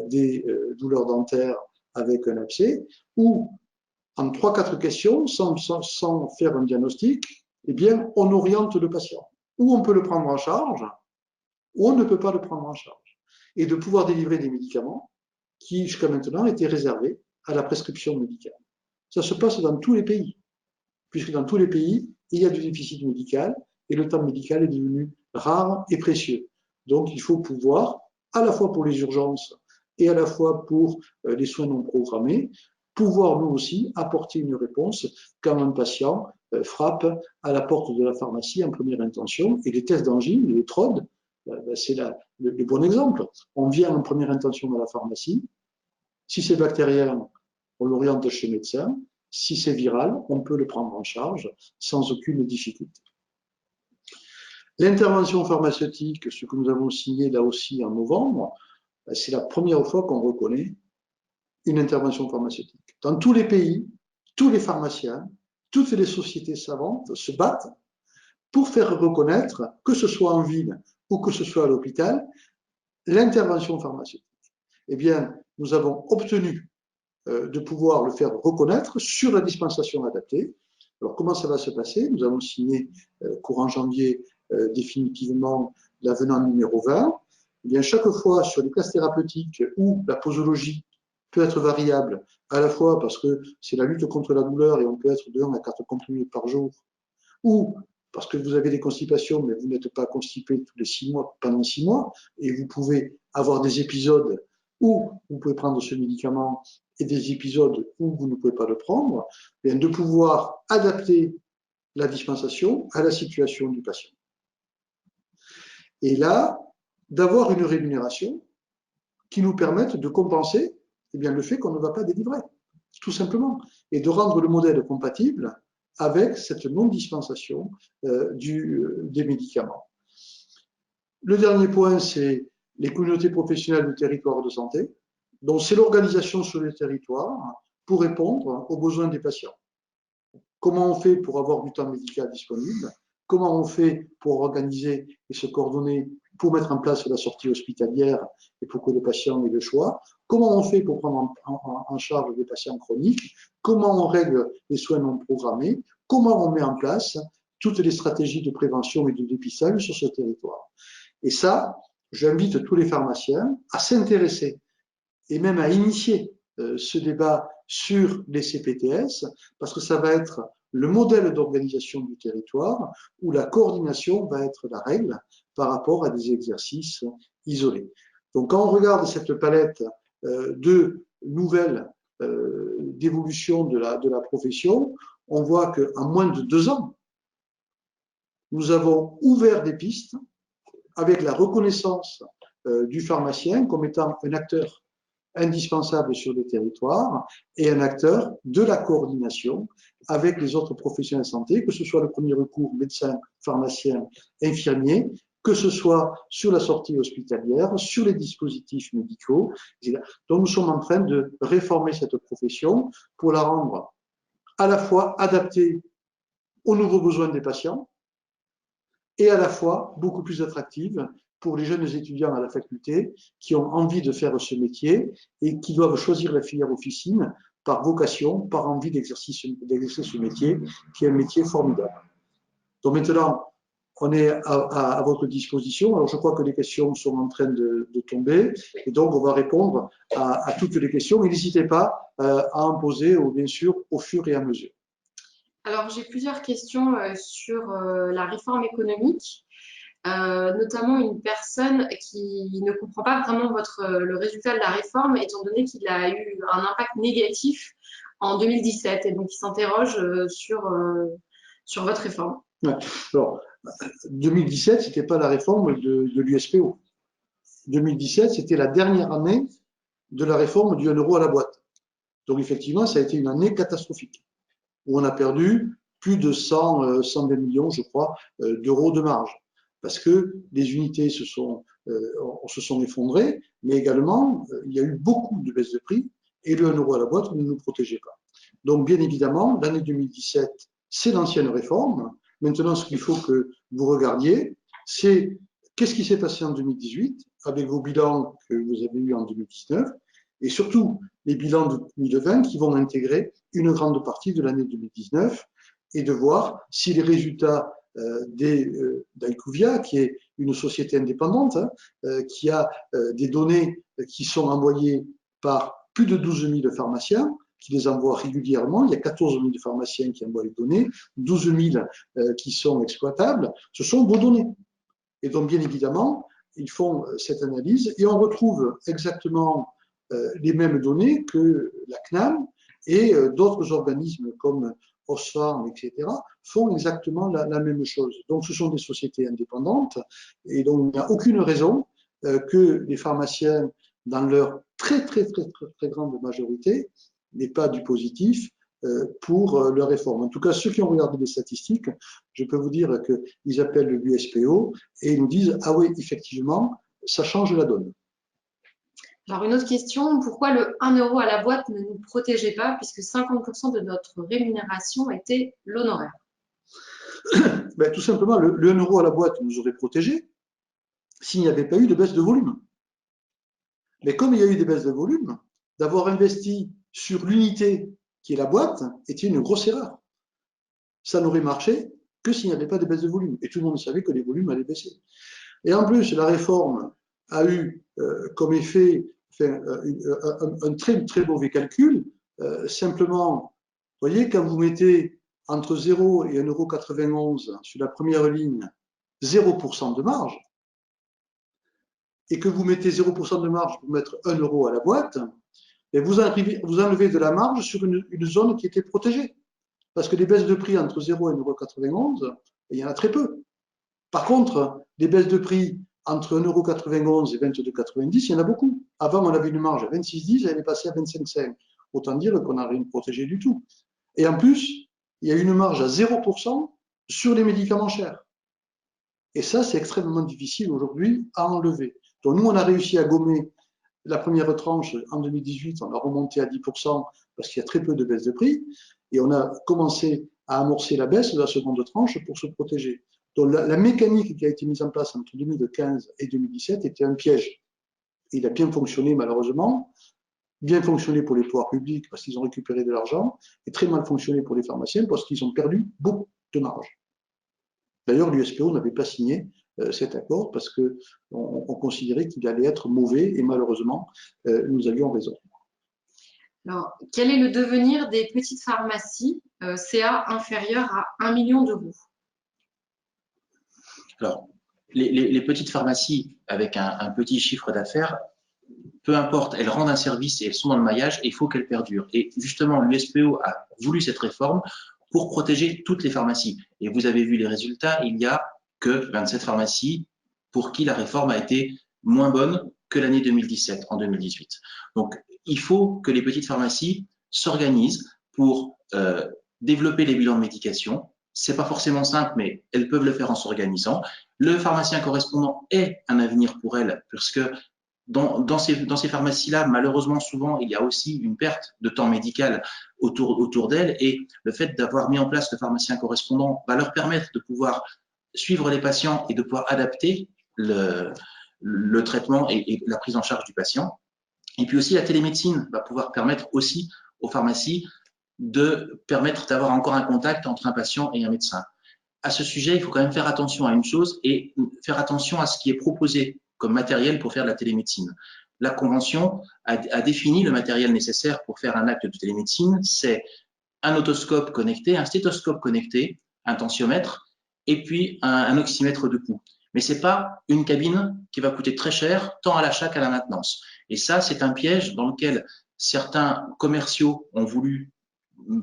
des douleurs dentaires avec un abcès, ou en 3-4 questions, sans faire un diagnostic, eh bien, on oriente le patient. Ou on peut le prendre en charge, ou on ne peut pas le prendre en charge. Et de pouvoir délivrer des médicaments qui, jusqu'à maintenant, étaient réservés à la prescription médicale. Ça se passe dans tous les pays, puisque dans tous les pays, il y a du déficit médical et le temps médical est devenu rare et précieux. Donc, il faut pouvoir, à la fois pour les urgences et à la fois pour les soins non programmés, pouvoir nous aussi apporter une réponse quand un patient frappe à la porte de la pharmacie en première intention. Et les tests d'angine, les TROD, c'est le bon exemple. On vient en première intention à la pharmacie. Si c'est bactérien, on l'oriente chez le médecin. Si c'est viral, on peut le prendre en charge sans aucune difficulté. L'intervention pharmaceutique, ce que nous avons signé là aussi en novembre, c'est la première fois qu'on reconnaît une intervention pharmaceutique. Dans tous les pays, tous les pharmaciens, toutes les sociétés savantes se battent pour faire reconnaître, que ce soit en ville ou que ce soit à l'hôpital, l'intervention pharmaceutique. Eh bien, nous avons obtenu de pouvoir le faire reconnaître sur la dispensation adaptée. Alors, comment ça va se passer? Nous avons signé courant janvier définitivement l'avenant numéro 20. Eh bien, chaque fois sur les classes thérapeutiques où la posologie peut être variable, à la fois parce que c'est la lutte contre la douleur et on peut être de 1 à 4 comprimés par jour, ou parce que vous avez des constipations, mais vous n'êtes pas constipé tous les 6 mois, pendant 6 mois, et vous pouvez avoir des épisodes où vous pouvez prendre ce médicament et des épisodes où vous ne pouvez pas le prendre, bien de pouvoir adapter la dispensation à la situation du patient. Et là, d'avoir une rémunération qui nous permette de compenser eh bien, le fait qu'on ne va pas délivrer, tout simplement, et de rendre le modèle compatible avec cette non-dispensation des médicaments. Le dernier point, c'est les communautés professionnelles de territoire de santé. Donc, c'est l'organisation sur le territoire pour répondre aux besoins des patients. comment on fait pour avoir du temps médical disponible, comment on fait pour organiser et se coordonner pour mettre en place la sortie hospitalière et pour que les patients aient le choix, comment on fait pour prendre en charge des patients chroniques, comment on règle les soins non programmés, comment on met en place toutes les stratégies de prévention et de dépistage sur ce territoire. Et ça, j'invite tous les pharmaciens à s'intéresser et même à initier ce débat sur les CPTS, parce que ça va être le modèle d'organisation du territoire où la coordination va être la règle par rapport à des exercices isolés. Donc, quand on regarde cette palette de nouvelles d'évolution de la profession, on voit qu'en moins de 2 ans, nous avons ouvert des pistes avec la reconnaissance du pharmacien comme étant un acteur indispensable sur le territoire et un acteur de la coordination avec les autres professionnels de santé, que ce soit le premier recours, médecin, pharmacien, infirmier, que ce soit sur la sortie hospitalière, sur les dispositifs médicaux. Donc nous sommes en train de réformer cette profession pour la rendre à la fois adaptée aux nouveaux besoins des patients et à la fois beaucoup plus attractive pour les jeunes étudiants à la faculté qui ont envie de faire ce métier et qui doivent choisir la filière officine par vocation, par envie d'exercer ce métier, qui est un métier formidable. Donc maintenant, on est à votre disposition. Alors je crois que les questions sont en train de tomber et donc on va répondre à toutes les questions. Et n'hésitez pas à en poser, bien sûr, au fur et à mesure. Alors j'ai plusieurs questions sur la réforme économique. Notamment une personne qui ne comprend pas vraiment le résultat de la réforme, étant donné qu'il a eu un impact négatif en 2017, et donc il s'interroge sur votre réforme. Ouais. Alors, 2017, ce n'était pas la réforme de l'USPO. 2017, c'était la dernière année de la réforme du 1 euro à la boîte. Donc effectivement, ça a été une année catastrophique, où on a perdu plus de 120 millions, je crois, d'euros de marge. Parce que les unités se sont effondrées, mais également, il y a eu beaucoup de baisses de prix et le 1 euro à la boîte ne nous protégeait pas. Donc, bien évidemment, l'année 2017, c'est l'ancienne réforme. Maintenant, ce qu'il faut que vous regardiez, c'est qu'est-ce qui s'est passé en 2018 avec vos bilans que vous avez eus en 2019 et surtout les bilans de 2020 qui vont intégrer une grande partie de l'année 2019 et de voir si les résultats d'IQVIA, qui est une société indépendante, qui a des données qui sont envoyées par plus de 12 000 pharmaciens, qui les envoient régulièrement. Il y a 14 000 pharmaciens qui envoient les données, 12 000 qui sont exploitables. Ce sont vos données. Et donc, bien évidemment, ils font cette analyse et on retrouve exactement les mêmes données que la CNAM et d'autres organismes comme Oxfam, etc., font exactement la même chose. Donc, ce sont des sociétés indépendantes et donc il n'y a aucune raison que les pharmaciens, dans leur très grande majorité, n'aient pas du positif pour leur réforme. En tout cas, ceux qui ont regardé les statistiques, je peux vous dire qu'ils appellent l'USPO et ils nous disent « Ah oui, effectivement, ça change la donne ». Alors, une autre question, pourquoi le 1 euro à la boîte ne nous protégeait pas puisque 50% de notre rémunération était l'honoraire? Ben, tout simplement, le 1 euro à la boîte nous aurait protégés s'il n'y avait pas eu de baisse de volume. Mais comme il y a eu des baisses de volume, d'avoir investi sur l'unité qui est la boîte était une grosse erreur. Ça n'aurait marché que s'il n'y avait pas de baisse de volume. Et tout le monde savait que les volumes allaient baisser. Et en plus, la réforme a eu comme effet un très mauvais calcul. Simplement, vous voyez, quand vous mettez entre 0 et 1,91 € sur la première ligne, 0% de marge, et que vous mettez 0% de marge pour mettre 1 euro à la boîte, et vous enlevez de la marge sur une zone qui était protégée. Parce que les baisses de prix entre 0 et 1,91 €, il y en a très peu. Par contre, les baisses de prix entre 1,91 € et 22,90 €, il y en a beaucoup. Avant, on avait une marge à 26,10 €, elle est passée à 25,5 €. Autant dire qu'on n'a rien protégé du tout. Et en plus, il y a une marge à 0% sur les médicaments chers. Et ça, c'est extrêmement difficile aujourd'hui à enlever. Donc nous, on a réussi à gommer la première tranche en 2018, on a remonté à 10% parce qu'il y a très peu de baisse de prix. Et on a commencé à amorcer la baisse de la seconde tranche pour se protéger. Donc la mécanique qui a été mise en place entre 2015 et 2017 était un piège. Il a bien fonctionné malheureusement, bien fonctionné pour les pouvoirs publics parce qu'ils ont récupéré de l'argent, et très mal fonctionné pour les pharmaciens parce qu'ils ont perdu beaucoup de marge. D'ailleurs, l'USPO n'avait pas signé cet accord parce qu'on considérait qu'il allait être mauvais et malheureusement, nous avions raison. Alors, quel est le devenir des petites pharmacies CA inférieur à 1 million d'euros? Alors, les petites pharmacies avec un petit chiffre d'affaires, peu importe, elles rendent un service et elles sont dans le maillage et il faut qu'elles perdurent. Et justement, l'USPO a voulu cette réforme pour protéger toutes les pharmacies. Et vous avez vu les résultats, il n'y a que 27 pharmacies pour qui la réforme a été moins bonne que l'année 2017, en 2018. Donc, il faut que les petites pharmacies s'organisent pour développer les bilans de médication. C'est pas forcément simple, mais elles peuvent le faire en s'organisant. Le pharmacien correspondant est un avenir pour elles, puisque dans ces pharmacies-là, malheureusement, souvent, il y a aussi une perte de temps médical autour d'elles, et le fait d'avoir mis en place le pharmacien correspondant va leur permettre de pouvoir suivre les patients et de pouvoir adapter le traitement et la prise en charge du patient. Et puis aussi, la télémédecine va pouvoir permettre aussi aux pharmacies de permettre d'avoir encore un contact entre un patient et un médecin. À ce sujet, il faut quand même faire attention à une chose et faire attention à ce qui est proposé comme matériel pour faire de la télémédecine. La Convention a défini le matériel nécessaire pour faire un acte de télémédecine. C'est un otoscope connecté, un stéthoscope connecté, un tensiomètre et puis un oxymètre de pouls. Mais ce n'est pas une cabine qui va coûter très cher, tant à l'achat qu'à la maintenance. Et ça, c'est un piège dans lequel certains commerciaux ont voulu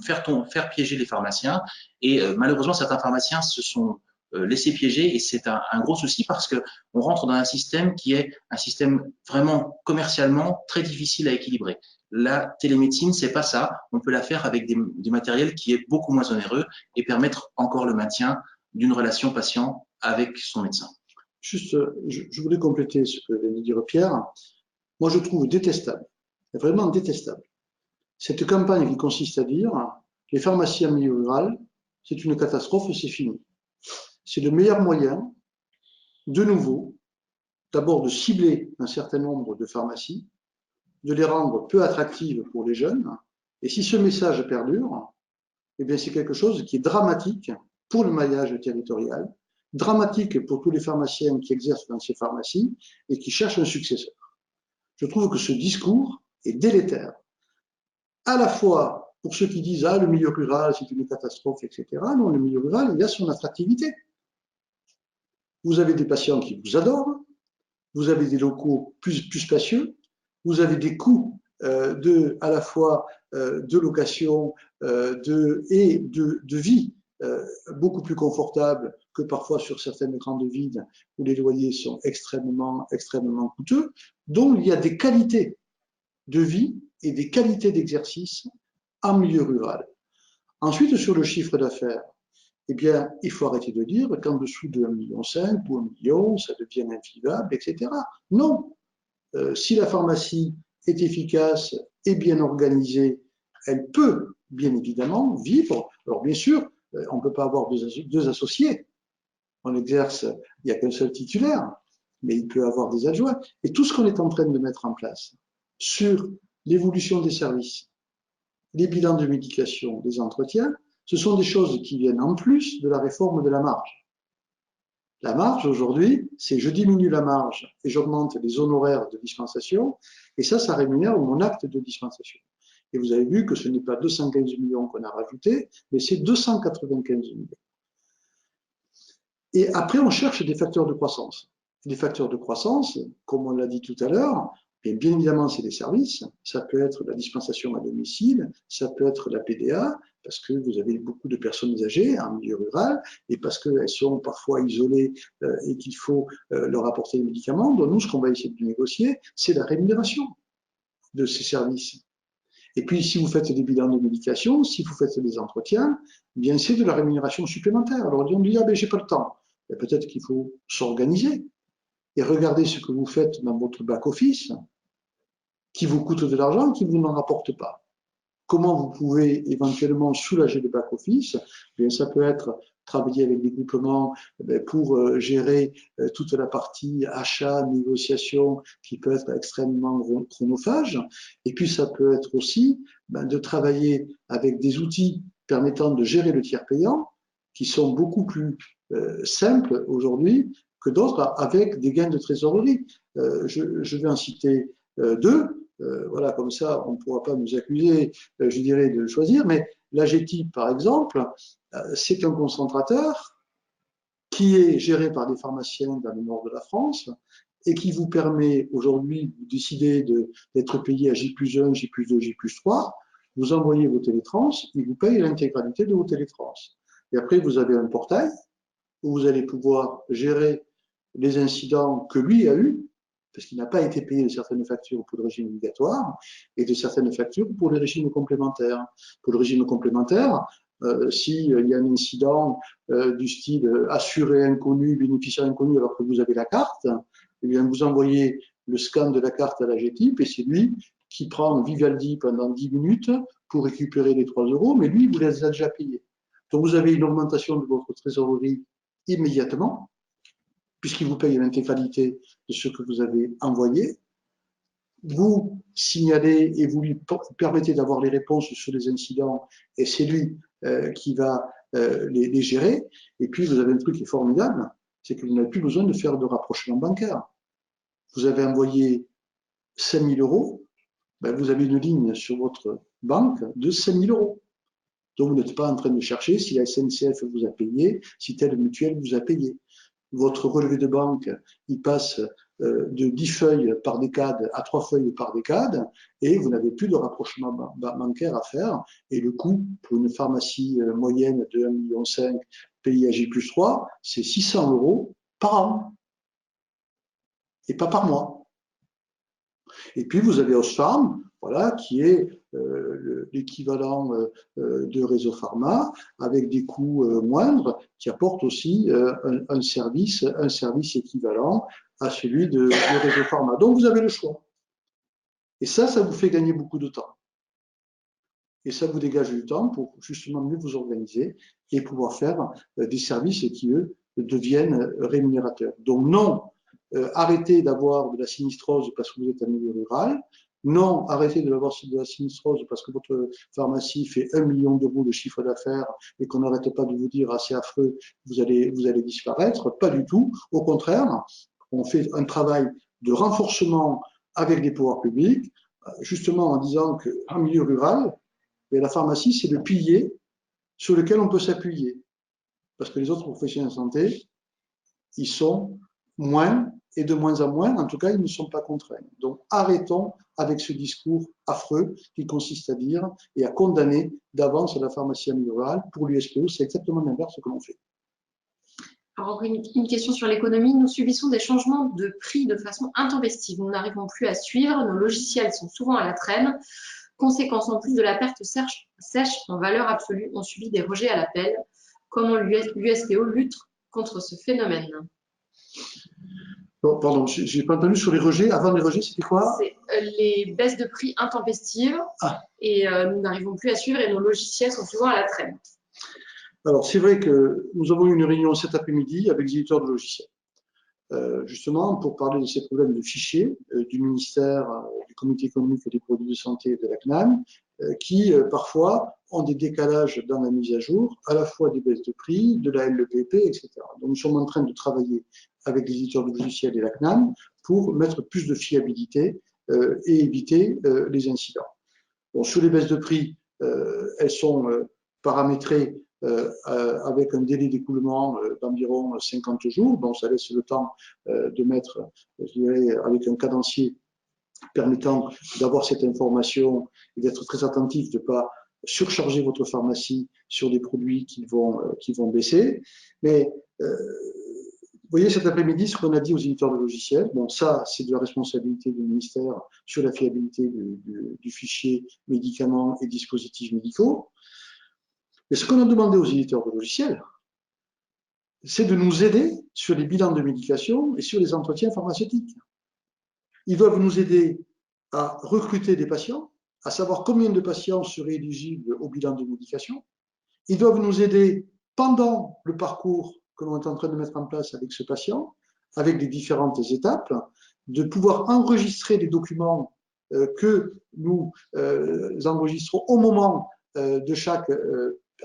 faire piéger les pharmaciens. Et malheureusement, certains pharmaciens se sont laissés piéger et c'est un gros souci parce qu'on rentre dans un système qui est un système vraiment commercialement très difficile à équilibrer. La télémédecine, c'est pas ça. On peut la faire avec des matériels qui est beaucoup moins onéreux et permettre encore le maintien d'une relation patient avec son médecin. Juste, je voulais compléter ce que vient de dire Pierre. Moi, je trouve détestable, vraiment détestable, cette campagne qui consiste à dire les pharmacies en milieu rural, c'est une catastrophe, c'est fini. C'est le meilleur moyen, de nouveau, d'abord de cibler un certain nombre de pharmacies, de les rendre peu attractives pour les jeunes. Et si ce message perdure, eh bien c'est quelque chose qui est dramatique pour le maillage territorial, dramatique pour tous les pharmaciens qui exercent dans ces pharmacies et qui cherchent un successeur. Je trouve que ce discours est délétère, à la fois pour ceux qui disent « Ah, le milieu rural, c'est une catastrophe, etc. » Non, le milieu rural, il a son attractivité. Vous avez des patients qui vous adorent, vous avez des locaux plus spacieux, vous avez des coûts à la fois de location et de vie beaucoup plus confortables que parfois sur certaines grandes villes où les loyers sont extrêmement coûteux. Donc, il y a des qualités de vie et des qualités d'exercice en milieu rural. Ensuite, sur le chiffre d'affaires, eh bien, il faut arrêter de dire qu'en dessous de 1,5 million ou 1 million, ça devient invivable, etc. Non. Si la pharmacie est efficace et bien organisée, elle peut bien évidemment vivre. Alors bien sûr, on ne peut pas avoir deux associés. On exerce, il n'y a qu'un seul titulaire, mais il peut avoir des adjoints. Et tout ce qu'on est en train de mettre en place sur l'évolution des services, les bilans de médication, les entretiens, ce sont des choses qui viennent en plus de la réforme de la marge. La marge, aujourd'hui, c'est je diminue la marge et j'augmente les honoraires de dispensation, et ça rémunère mon acte de dispensation. Et vous avez vu que ce n'est pas 215 millions qu'on a rajouté, mais c'est 295 millions. Et après, on cherche des facteurs de croissance. Les facteurs de croissance, comme on l'a dit tout à l'heure, bien évidemment, c'est des services. Ça peut être la dispensation à domicile, ça peut être la PDA, parce que vous avez beaucoup de personnes âgées en milieu rural, et parce qu'elles sont parfois isolées et qu'il faut leur apporter des médicaments. Donc nous, ce qu'on va essayer de négocier, c'est la rémunération de ces services. Et puis, si vous faites des bilans de médication, si vous faites des entretiens, bien c'est de la rémunération supplémentaire. Alors on dit, ah ben j'ai pas le temps. Peut-être qu'il faut s'organiser et regarder ce que vous faites dans votre back-office, qui vous coûte de l'argent et qui ne vous en rapporte pas. comment vous pouvez éventuellement soulager le back-office. Ça peut être travailler avec des groupements pour gérer toute la partie achat, négociation qui peut être extrêmement chronophage. Et puis ça peut être aussi de travailler avec des outils permettant de gérer le tiers payant qui sont beaucoup plus simples aujourd'hui que d'autres avec des gains de trésorerie. Je vais en citer deux. Voilà, comme ça, on ne pourra pas nous accuser, je dirais, de choisir. Mais l'AGETIP, par exemple, c'est un concentrateur qui est géré par des pharmaciens dans le nord de la France et qui vous permet aujourd'hui de décider d'être payé à J+1, J+2, J+3. Vous envoyez vos télétrans, il vous paye l'intégralité de vos télétrans. Et après, vous avez un portail où vous allez pouvoir gérer les incidents que lui a eus, parce qu'il n'a pas été payé de certaines factures pour le régime obligatoire et de certaines factures pour les régimes complémentaires. Pour le régime complémentaire, s'il y a un incident du style assuré inconnu, bénéficiaire inconnu alors que vous avez la carte, eh bien vous envoyez le scan de la carte à la GTIP et c'est lui qui prend Vivaldi pendant 10 minutes pour récupérer les 3 €, mais lui, il vous les a déjà payés. Donc vous avez une augmentation de votre trésorerie immédiatement, puisqu'il vous paye l'intégralité de ce que vous avez envoyé. Vous signalez et vous lui permettez d'avoir les réponses sur les incidents et c'est lui qui va les gérer. Et puis, vous avez un truc qui est formidable, c'est que vous n'avez plus besoin de faire de rapprochement bancaire. Vous avez envoyé 5 000 €, ben vous avez une ligne sur votre banque de 5 000 €. Donc, vous n'êtes pas en train de chercher si la SNCF vous a payé, si telle mutuelle vous a payé. Votre relevé de banque, il passe de 10 feuilles par décade à 3 feuilles par décade et vous n'avez plus de rapprochement bancaire à faire. Et le coût pour une pharmacie moyenne de 1,5 million payée à J+3, c'est 600 € par an et pas par mois. Et puis vous avez Osfarm, voilà, qui est l'équivalent de Réseau Pharma, avec des coûts moindres, qui apporte aussi un service équivalent à celui de Réseau Pharma. Donc vous avez le choix. Et ça vous fait gagner beaucoup de temps. Et ça vous dégage du temps pour justement mieux vous organiser et pouvoir faire des services qui, eux, deviennent rémunérateurs. Donc non, arrêtez d'avoir de la sinistrose parce que vous êtes un milieu rural. Non, arrêtez de avoir de la sinistrose parce que votre pharmacie fait 1 million € de chiffre d'affaires et qu'on n'arrête pas de vous dire assez affreux, vous allez disparaître. Pas du tout. Au contraire, on fait un travail de renforcement avec les pouvoirs publics, justement en disant qu'en milieu rural, la pharmacie, c'est le pilier sur lequel on peut s'appuyer. Parce que les autres professionnels de santé, ils sont moins et de moins en moins, en tout cas, ils ne sont pas contraints. Donc, arrêtons avec ce discours affreux qui consiste à dire et à condamner d'avance la pharmacie rurale. Pour l'USPO, c'est exactement l'inverse que l'on fait. Alors, une question sur l'économie. Nous subissons des changements de prix de façon intempestive. Nous n'arrivons plus à suivre. Nos logiciels sont souvent à la traîne. Conséquence, en plus de la perte sèche en valeur absolue, on subit des rejets à l'appel. Comment l'USPO lutte contre ce phénomène? Bon, pardon, je n'ai pas entendu sur les rejets. Avant les rejets, c'était quoi? C'est les baisses de prix intempestives et nous n'arrivons plus à suivre et nos logiciels sont souvent à la traîne. Alors, c'est vrai que nous avons eu une réunion cet après-midi avec les éditeurs de logiciels. Justement, pour parler de ces problèmes de fichiers du ministère, du Comité économique et des produits de santé et de la CNAM, qui parfois ont des décalages dans la mise à jour, à la fois des baisses de prix, de la LEPP, etc. Donc, nous sommes en train de travailler avec les éditeurs de logiciels et la CNAM pour mettre plus de fiabilité et éviter les incidents. Bon, sur les baisses de prix, elles sont paramétrées avec un délai d'écoulement d'environ 50 jours. Donc, ça laisse le temps de mettre, je dirais, avec un cadencier permettant d'avoir cette information et d'être très attentif, de ne pas surcharger votre pharmacie sur des produits qui vont baisser. Mais vous voyez, cet après-midi, ce qu'on a dit aux éditeurs de logiciels, bon, ça, c'est de la responsabilité du ministère sur la fiabilité du fichier médicaments et dispositifs médicaux. Mais ce qu'on a demandé aux éditeurs de logiciels, c'est de nous aider sur les bilans de médication et sur les entretiens pharmaceutiques. Ils doivent nous aider à recruter des patients, à savoir combien de patients seraient éligibles au bilan de médication. Ils doivent nous aider pendant le parcours que l'on est en train de mettre en place avec ce patient, avec les différentes étapes, de pouvoir enregistrer les documents que nous enregistrons au moment de chaque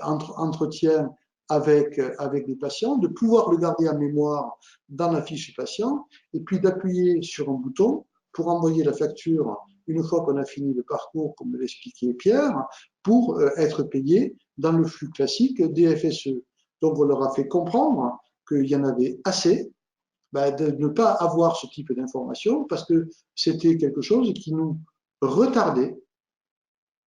entretien avec les patients, de pouvoir le garder en mémoire dans la fiche patient, et puis d'appuyer sur un bouton pour envoyer la facture une fois qu'on a fini le parcours, comme l'expliquait Pierre, pour être payé dans le flux classique des FSE. Donc on leur a fait comprendre qu'il y en avait assez de ne pas avoir ce type d'informations parce que c'était quelque chose qui nous retardait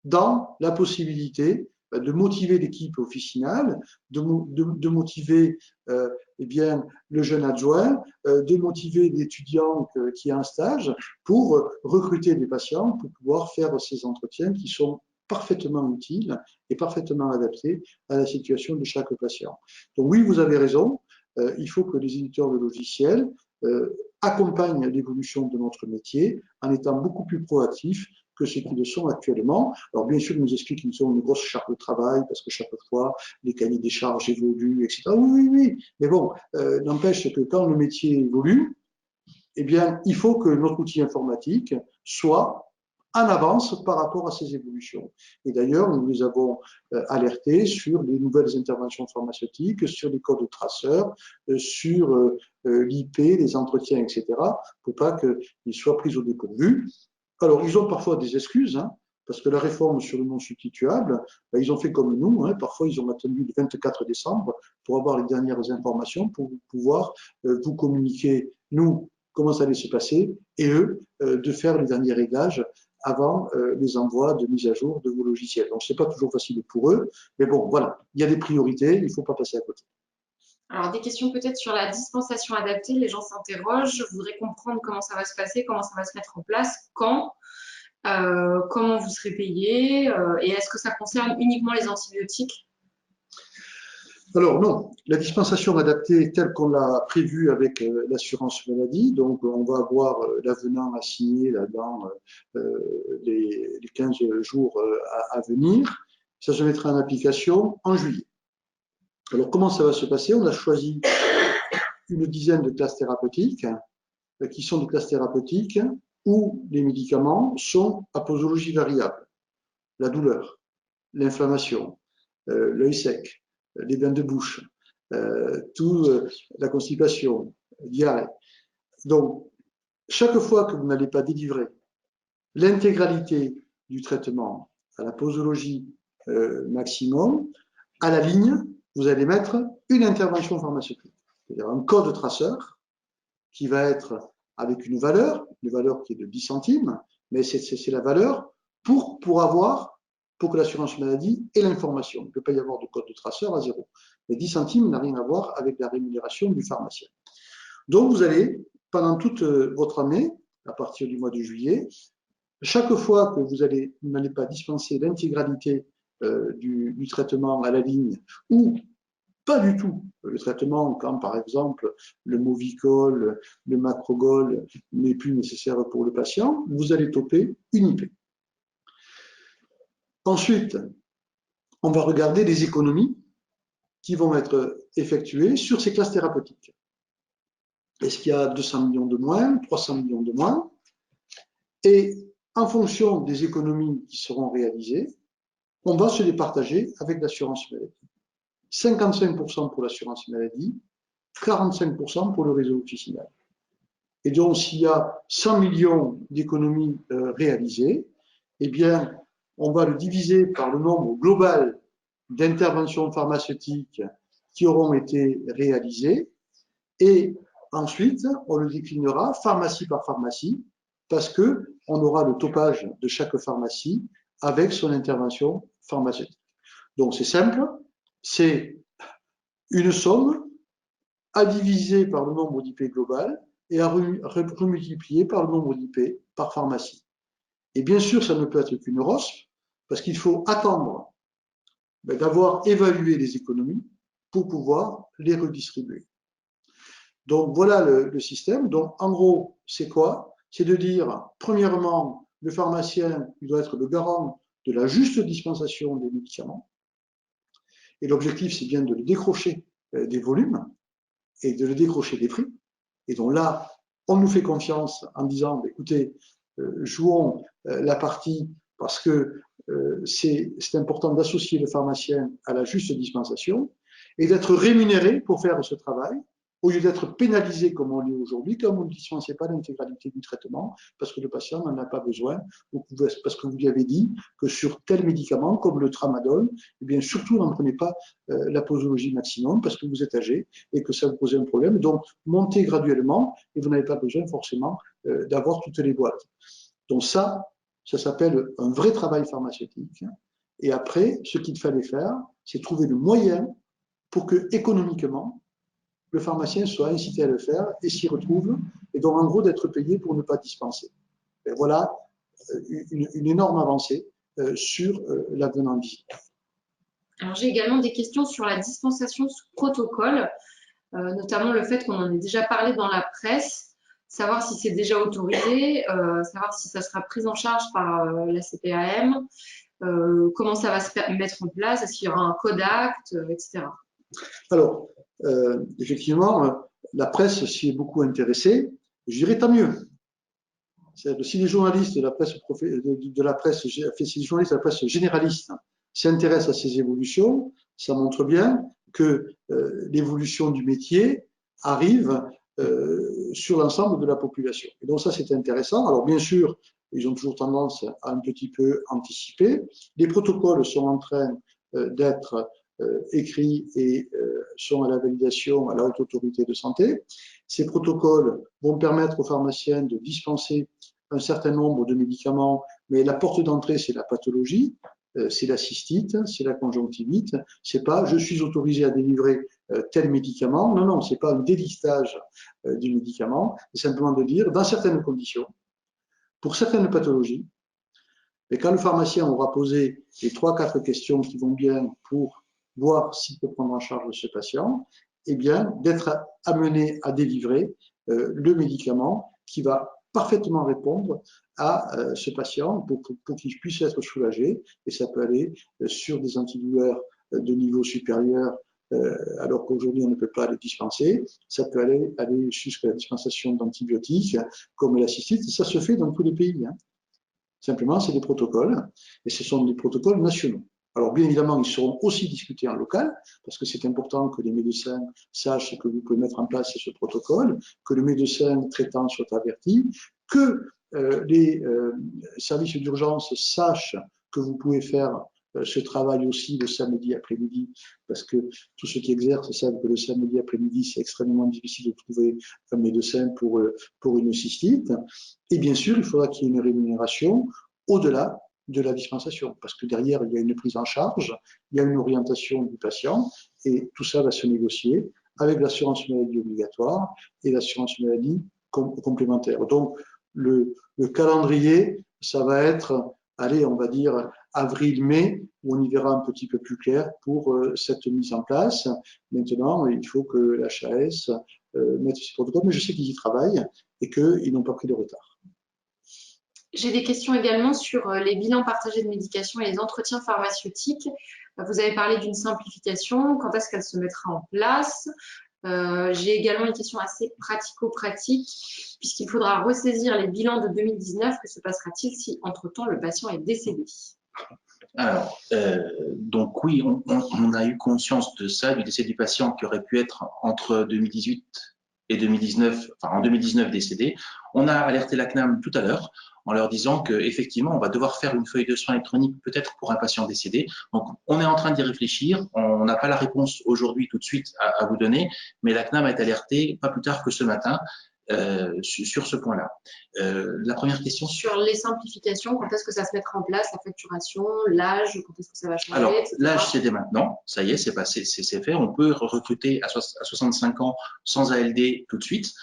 dans la possibilité de motiver l'équipe officinale, de motiver eh bien, le jeune adjoint, de motiver l'étudiant qui est en stage pour recruter des patients, pour pouvoir faire ces entretiens qui sont parfaitement utiles et parfaitement adaptés à la situation de chaque patient. Donc oui, vous avez raison, il faut que les éditeurs de logiciels accompagnent l'évolution de notre métier en étant beaucoup plus proactifs que ceux qui le sont actuellement. Alors bien sûr, ils nous expliquent qu'ils ont une grosse charge de travail parce que chaque fois, les cahiers des charges évoluent, etc. Oui, oui, oui. Mais bon, n'empêche que quand le métier évolue, eh bien, il faut que notre outil informatique soit en avance par rapport à ces évolutions. Et d'ailleurs, nous les avons alertés sur les nouvelles interventions pharmaceutiques, sur les codes traceurs, sur l'IP, les entretiens, etc., pour pas qu'ils soient pris au dépourvu. Alors, ils ont parfois des excuses, hein, parce que la réforme sur le non substituable, ils ont fait comme nous, hein, parfois ils ont attendu le 24 décembre pour avoir les dernières informations, pour pouvoir vous communiquer, nous, comment ça allait se passer, et eux, de faire les derniers réglages avant les envois de mise à jour de vos logiciels. Donc, ce n'est pas toujours facile pour eux, mais bon, voilà, il y a des priorités, il ne faut pas passer à côté. Alors, des questions peut-être sur la dispensation adaptée. Les gens s'interrogent. Je voudrais comprendre comment ça va se passer, comment ça va se mettre en place, quand, comment vous serez payé, et est-ce que ça concerne uniquement les antibiotiques? Alors non, la dispensation adaptée telle qu'on l'a prévue avec l'assurance maladie, donc on va avoir l'avenant à signer là, dans les 15 jours à venir, ça se mettra en application en juillet. Alors comment ça va se passer? On a choisi une dizaine de classes thérapeutiques qui sont des classes thérapeutiques où les médicaments sont à posologie variable. La douleur, l'inflammation, l'œil sec, les bains de bouche, la constipation, diarrhée. Donc, chaque fois que vous n'allez pas délivrer l'intégralité du traitement à la posologie maximum, à la ligne, vous allez mettre une intervention pharmaceutique, c'est-à-dire un code traceur qui va être avec une valeur qui est de 10 centimes, mais c'est la valeur pour que l'assurance maladie ait l'information. Il ne peut pas y avoir de code de traceur à zéro. Mais 10 centimes n'a rien à voir avec la rémunération du pharmacien. Donc, vous allez, pendant toute votre année, à partir du mois de juillet, chaque fois que vous n'allez pas dispenser l'intégralité du traitement à la ligne ou pas du tout le traitement quand, par exemple, le Movicol, le Macrogol n'est plus nécessaire pour le patient, vous allez toper une IP. Ensuite, on va regarder les économies qui vont être effectuées sur ces classes thérapeutiques. Est-ce qu'il y a 200 millions de moins, 300 millions de moins? Et en fonction des économies qui seront réalisées, on va se les partager avec l'assurance maladie. 55% pour l'assurance maladie, 45% pour le réseau officinal. Et donc, s'il y a 100 millions d'économies réalisées, eh bien, on va le diviser par le nombre global d'interventions pharmaceutiques qui auront été réalisées et ensuite, on le déclinera pharmacie par pharmacie parce qu'on aura le topage de chaque pharmacie avec son intervention pharmaceutique. Donc, c'est simple, c'est une somme à diviser par le nombre d'IP global et à remultiplier par le nombre d'IP par pharmacie. Et bien sûr, ça ne peut être qu'une ROSP, parce qu'il faut attendre d'avoir évalué les économies pour pouvoir les redistribuer. Donc voilà le système. Donc en gros, c'est quoi? C'est de dire, premièrement, le pharmacien, il doit être le garant de la juste dispensation des médicaments. Et l'objectif, c'est bien de le décrocher des volumes et de le décrocher des prix. Et donc là, on nous fait confiance en disant, écoutez, jouons la partie parce que c'est important d'associer le pharmacien à la juste dispensation et d'être rémunéré pour faire ce travail, au lieu d'être pénalisé comme on l'est aujourd'hui, comme vous ne dispensez pas l'intégralité du traitement, parce que le patient n'en a pas besoin, ou parce que vous lui avez dit que sur tel médicament, comme le tramadol, eh bien surtout n'en prenez pas la posologie maximum, parce que vous êtes âgé et que ça vous pose un problème. Donc, montez graduellement et vous n'avez pas besoin forcément d'avoir toutes les boîtes. Donc ça s'appelle un vrai travail pharmaceutique. Et après, ce qu'il fallait faire, c'est trouver le moyen pour que, économiquement, le pharmacien soit incité à le faire et s'y retrouve, et donc en gros d'être payé pour ne pas dispenser. Et voilà une énorme avancée sur l'avenant digital. Alors j'ai également des questions sur la dispensation sous protocole, notamment le fait qu'on en ait déjà parlé dans la presse, savoir si c'est déjà autorisé, savoir si ça sera pris en charge par la CPAM, comment ça va se mettre en place, est-ce qu'il y aura un code acte, etc. Alors, effectivement, la presse s'y est beaucoup intéressée. Je dirais tant mieux. Si les journalistes de la presse, si les journalistes de la presse généraliste s'intéressent à ces évolutions, ça montre bien que l'évolution du métier arrive sur l'ensemble de la population. Et donc ça, c'est intéressant. Alors bien sûr, ils ont toujours tendance à un petit peu anticiper. Les protocoles sont en train d'être écrits et sont à la validation à la Haute Autorité de Santé. Ces protocoles vont permettre aux pharmaciens de dispenser un certain nombre de médicaments, mais la porte d'entrée, c'est la pathologie, c'est la cystite, c'est la conjonctivite, c'est pas je suis autorisé à délivrer tel médicament. Non, non, c'est pas un délistage du médicament, c'est simplement de dire, dans certaines conditions, pour certaines pathologies, et quand le pharmacien aura posé les 3-4 questions qui vont bien pour voir s'il peut prendre en charge ce patient, eh bien, d'être amené à délivrer le médicament qui va parfaitement répondre à ce patient pour qu'il puisse être soulagé. Et ça peut aller sur des antidouleurs de niveau supérieur, alors qu'aujourd'hui on ne peut pas les dispenser. Ça peut aller jusqu'à la dispensation d'antibiotiques comme la cystite. Ça se fait dans tous les pays. Simplement, c'est des protocoles, et ce sont des protocoles nationaux. Alors, bien évidemment, ils seront aussi discutés en local, parce que c'est important que les médecins sachent que vous pouvez mettre en place ce protocole, que le médecin traitant soit averti, que les services d'urgence sachent que vous pouvez faire ce travail aussi le samedi après-midi, parce que tous ceux qui exercent savent que le samedi après-midi, c'est extrêmement difficile de trouver un médecin pour une cystite. Et bien sûr, il faudra qu'il y ait une rémunération au-delà de la dispensation, parce que derrière, il y a une prise en charge, il y a une orientation du patient, et tout ça va se négocier avec l'assurance maladie obligatoire et l'assurance maladie complémentaire. Donc, le calendrier, ça va être, allez, on va dire avril-mai, où on y verra un petit peu plus clair pour cette mise en place. Maintenant, il faut que l'HAS mette ses protocoles, mais je sais qu'ils y travaillent et qu'ils n'ont pas pris de retard. J'ai des questions également sur les bilans partagés de médication et les entretiens pharmaceutiques. Vous avez parlé d'une simplification. Quand est-ce qu'elle se mettra en place? J'ai également une question assez pratico-pratique, puisqu'il faudra ressaisir les bilans de 2019. Que se passera-t-il si, entre-temps, le patient est décédé? Alors, donc oui, on a eu conscience de ça, du décès du patient qui aurait pu être entre 2018 et 2019, enfin en 2019 décédé. On a alerté la CNAM tout à l'heure en leur disant qu'effectivement, on va devoir faire une feuille de soins électronique peut-être pour un patient décédé. Donc, on est en train d'y réfléchir. On n'a pas la réponse aujourd'hui tout de suite à vous donner, mais la CNAM a été alertée pas plus tard que ce matin sur ce point-là. La première question? Sur les simplifications, quand est-ce que ça se mettra en place, la facturation, l'âge, quand est-ce que ça va changer? Alors, l'âge, c'est dès maintenant. Ça y est, c'est passé, c'est fait. On peut recruter à 65 ans sans ALD tout de suite.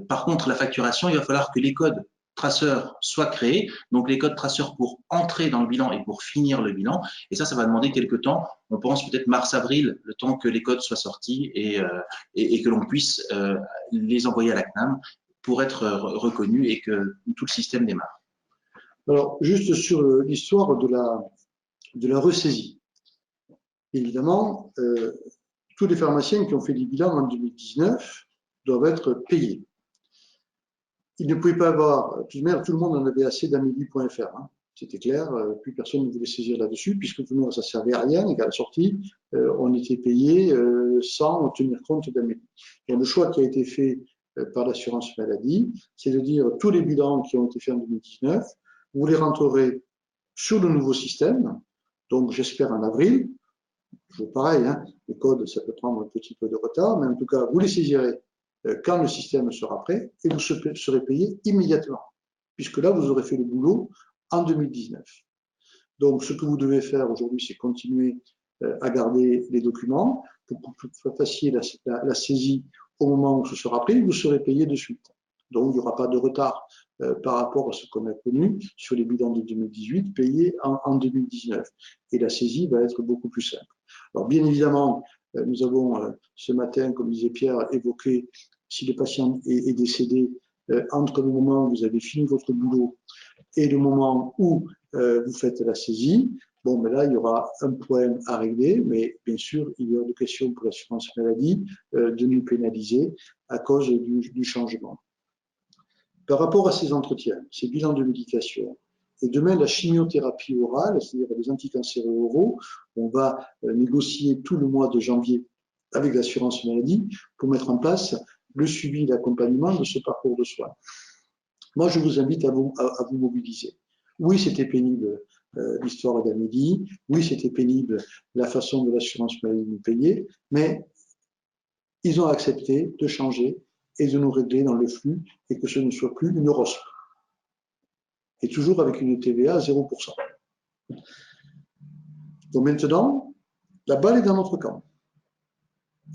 Par contre, la facturation, il va falloir que les codes traceurs soient créés. Donc, les codes traceurs pour entrer dans le bilan et pour finir le bilan. Et ça va demander quelques temps. On pense peut-être mars-avril, le temps que les codes soient sortis et que l'on puisse les envoyer à la CNAM pour être reconnus et que tout le système démarre. Alors, juste sur l'histoire de la ressaisie. Évidemment, tous les pharmaciens qui ont fait des bilans en 2019 doivent être payés. Ils ne pouvaient pas avoir, tout le monde en avait assez d'Amélie.fr. Hein. C'était clair, plus personne ne voulait saisir là-dessus, puisque tout le monde, ça ne servait à rien, et qu'à la sortie, on était payé sans tenir compte d'Amélie. Et le choix qui a été fait par l'assurance maladie, c'est de dire tous les bilans qui ont été faits en 2019, vous les rentrerez sur le nouveau système, donc j'espère en avril. Toujours pareil, hein, les codes, ça peut prendre un petit peu de retard, mais en tout cas, vous les saisirez quand le système sera prêt et vous serez payé immédiatement, puisque là, vous aurez fait le boulot en 2019. Donc, ce que vous devez faire aujourd'hui, c'est continuer à garder les documents pour que vous fassiez la saisie au moment où ce sera prêt, vous serez payé de suite. Donc, il n'y aura pas de retard par rapport à ce qu'on a connu sur les bilans de 2018 payés en 2019. Et la saisie va être beaucoup plus simple. Alors, bien évidemment, nous avons ce matin, comme disait Pierre, évoqué si le patient est décédé entre le moment où vous avez fini votre boulot et le moment où vous faites la saisie. Bon, mais là, il y aura un problème à régler, mais bien sûr, il y aura des questions pour l'assurance maladie de nous pénaliser à cause du changement. Par rapport à ces entretiens, ces bilans de médication, et demain, la chimiothérapie orale, c'est-à-dire les anticancéreux oraux, on va négocier tout le mois de janvier avec l'assurance maladie pour mettre en place le suivi et l'accompagnement de ce parcours de soins. Moi, je vous invite à vous mobiliser. Oui, c'était pénible l'histoire d'Amélie, oui, c'était pénible la façon de l'assurance maladie de nous payer, mais ils ont accepté de changer et de nous régler dans le flux et que ce ne soit plus une ROSP. Et toujours avec une TVA à 0%. Donc maintenant, la balle est dans notre camp.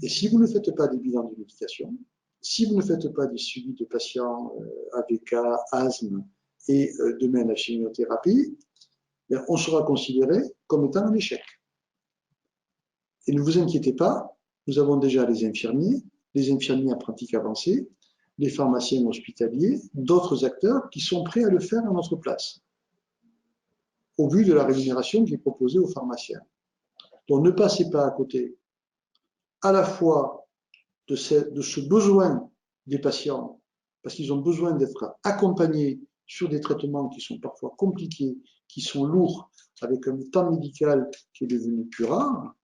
Et si vous ne faites pas des bilans de médication, si vous ne faites pas des suivis de patients AVK, asthme et demain la chimiothérapie, bien, on sera considéré comme étant un échec. Et ne vous inquiétez pas, nous avons déjà les infirmiers en pratique avancée, les pharmaciens hospitaliers, d'autres acteurs qui sont prêts à le faire à notre place, au vu de la rémunération qui est proposée aux pharmaciens. Donc ne passez pas à côté à la fois de ce besoin des patients, parce qu'ils ont besoin d'être accompagnés sur des traitements qui sont parfois compliqués, qui sont lourds, avec un temps médical qui est devenu plus rare.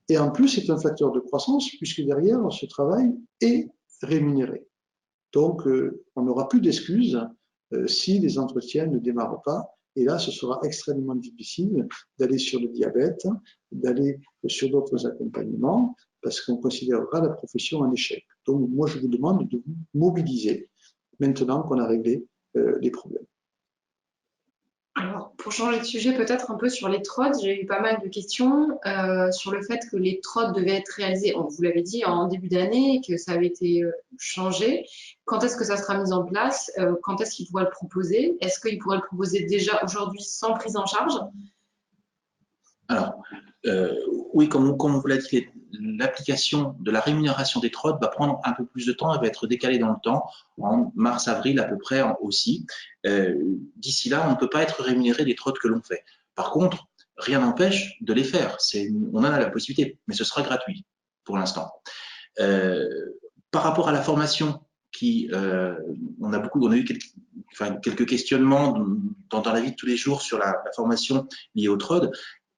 Et en plus, c'est un facteur de croissance, puisque derrière, ce travail est rémunéré. Donc, on n'aura plus d'excuses si les entretiens ne démarrent pas. Et là, ce sera extrêmement difficile d'aller sur le diabète, d'aller sur d'autres accompagnements, parce qu'on considérera la profession un échec. Donc, moi, je vous demande de vous mobiliser maintenant qu'on a réglé les problèmes. Alors, pour changer de sujet, peut-être un peu sur les TROD, j'ai eu pas mal de questions sur le fait que les TROD devaient être réalisés, vous l'avez dit, en début d'année, et que ça avait été changé. Quand est-ce que ça sera mis en place? Quand est-ce qu'ils pourraient le proposer? Est-ce qu'ils pourraient le proposer déjà aujourd'hui sans prise en charge? Alors, oui, comme on vous l'a dit, l'application de la rémunération des TROD va prendre un peu plus de temps, elle va être décalée dans le temps, en mars-avril à peu près aussi. D'ici là, on ne peut pas être rémunéré des TROD que l'on fait. Par contre, rien n'empêche de les faire. On en a la possibilité, mais ce sera gratuit pour l'instant. Par rapport à la formation, on a eu quelques questionnements dans la vie de tous les jours sur la formation liée au TROD.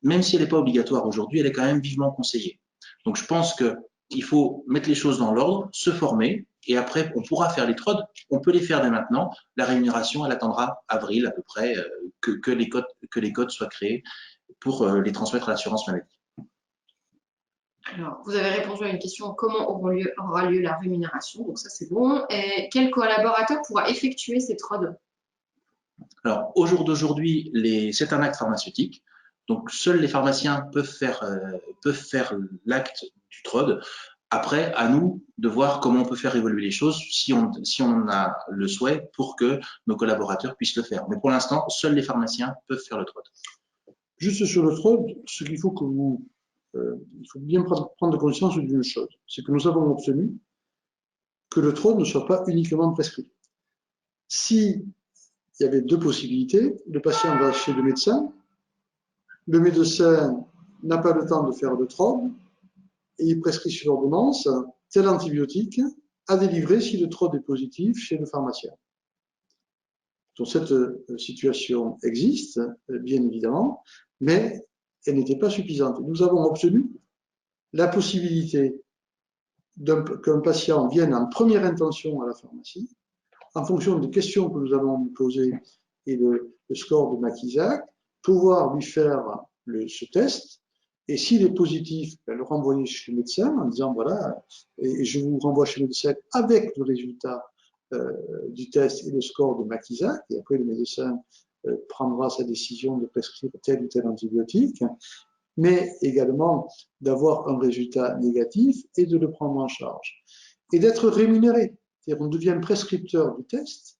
Même si elle n'est pas obligatoire aujourd'hui, elle est quand même vivement conseillée. Donc, je pense qu'il faut mettre les choses dans l'ordre, se former, et après, on pourra faire les TROD, on peut les faire dès maintenant. La rémunération, elle attendra avril à peu près que les codes soient créés pour les transmettre à l'assurance maladie. Alors, vous avez répondu à une question, comment aura lieu la rémunération? Donc ça, c'est bon. Et quel collaborateur pourra effectuer ces TROD? Alors, au jour d'aujourd'hui, c'est un acte pharmaceutique. Donc, seuls les pharmaciens peuvent faire l'acte du TROD. Après, à nous de voir comment on peut faire évoluer les choses si on a le souhait pour que nos collaborateurs puissent le faire. Mais pour l'instant, seuls les pharmaciens peuvent faire le TROD. Juste sur le TROD, ce qu'il faut il faut bien prendre conscience d'une chose, c'est que nous avons obtenu que le TROD ne soit pas uniquement prescrit. Si il y avait deux possibilités. Le patient va chez le médecin n'a pas le temps de faire de TROD et il prescrit sur ordonnance tel antibiotique à délivrer si le TROD est positif chez le pharmacien. Donc cette situation existe, bien évidemment, mais elle n'était pas suffisante. Nous avons obtenu la possibilité qu'un patient vienne en première intention à la pharmacie, en fonction des questions que nous allons lui poser et le score de Mac-Isaac, pouvoir lui faire ce test, et s'il est positif, le renvoyer chez le médecin en disant voilà, et je vous renvoie chez le médecin avec le résultat du test et le score de Mac-Isaac, et après le médecin prendra sa décision de prescrire tel ou tel antibiotique, mais également d'avoir un résultat négatif et de le prendre en charge. Et d'être rémunéré. C'est-à-dire on devient prescripteur du test,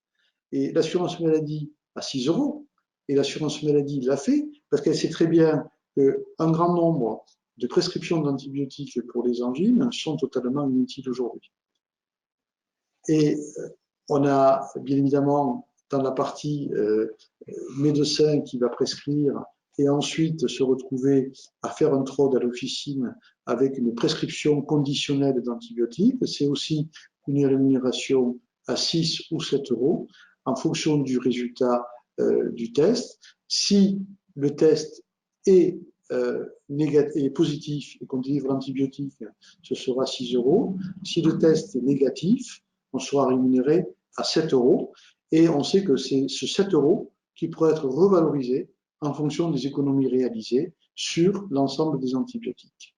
et l'assurance maladie à 6 €, et l'assurance maladie l'a fait, parce qu'elle sait très bien qu'un grand nombre de prescriptions d'antibiotiques pour les angines sont totalement inutiles aujourd'hui. Et on a bien évidemment dans la partie médecin qui va prescrire et ensuite se retrouver à faire un TROD à l'officine avec une prescription conditionnelle d'antibiotiques. C'est aussi une rémunération à 6 ou 7 € en fonction du résultat du test. Si le test est positif et qu'on délivre l'antibiotique, ce sera 6 €. Si le test est négatif, on sera rémunéré à 7 € et on sait que c'est ce 7 € qui pourrait être revalorisé en fonction des économies réalisées sur l'ensemble des antibiotiques.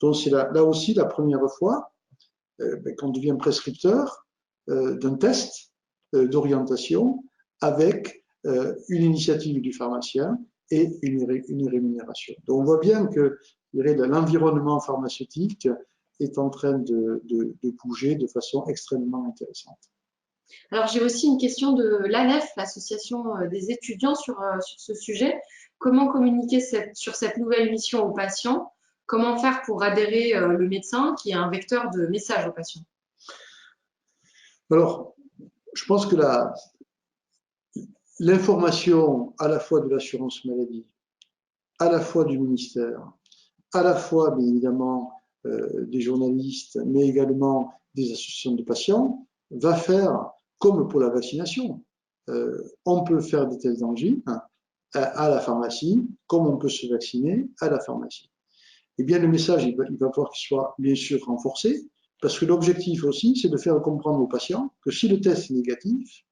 Donc c'est là aussi la première fois qu'on devient prescripteur d'un test d'orientation avec une initiative du pharmacien et une rémunération. Donc on voit bien que l'environnement pharmaceutique est en train de bouger de façon extrêmement intéressante. Alors, j'ai aussi une question de l'ANEF, l'association des étudiants, sur ce sujet. Comment communiquer sur cette nouvelle mission aux patients? Comment faire pour adhérer le médecin, qui est un vecteur de message aux patients? Alors, je pense que l'information à la fois de l'assurance maladie, à la fois du ministère, à la fois, bien évidemment, des journalistes, mais également des associations de patients, va faire comme pour la vaccination. On peut faire des tests d'angine à la pharmacie, comme on peut se vacciner à la pharmacie. Eh bien, le message, il va falloir qu'il soit bien sûr renforcé, parce que l'objectif aussi, c'est de faire comprendre aux patients que si le test est négatif,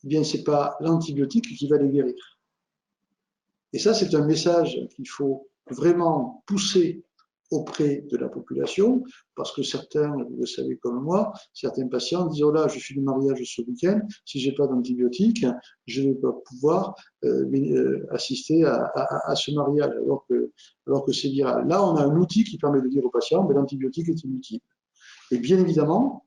eh bien, ce n'est pas l'antibiotique qui va les guérir. Et ça, c'est un message qu'il faut vraiment pousser auprès de la population, parce que certains, vous le savez comme moi, certains patients disent « Oh là, je suis du mariage ce week-end, si je n'ai pas d'antibiotique, je ne vais pas pouvoir assister à ce mariage, alors que c'est viral. » Là, on a un outil qui permet de dire aux patients « L'antibiotique est inutile. » Et bien évidemment,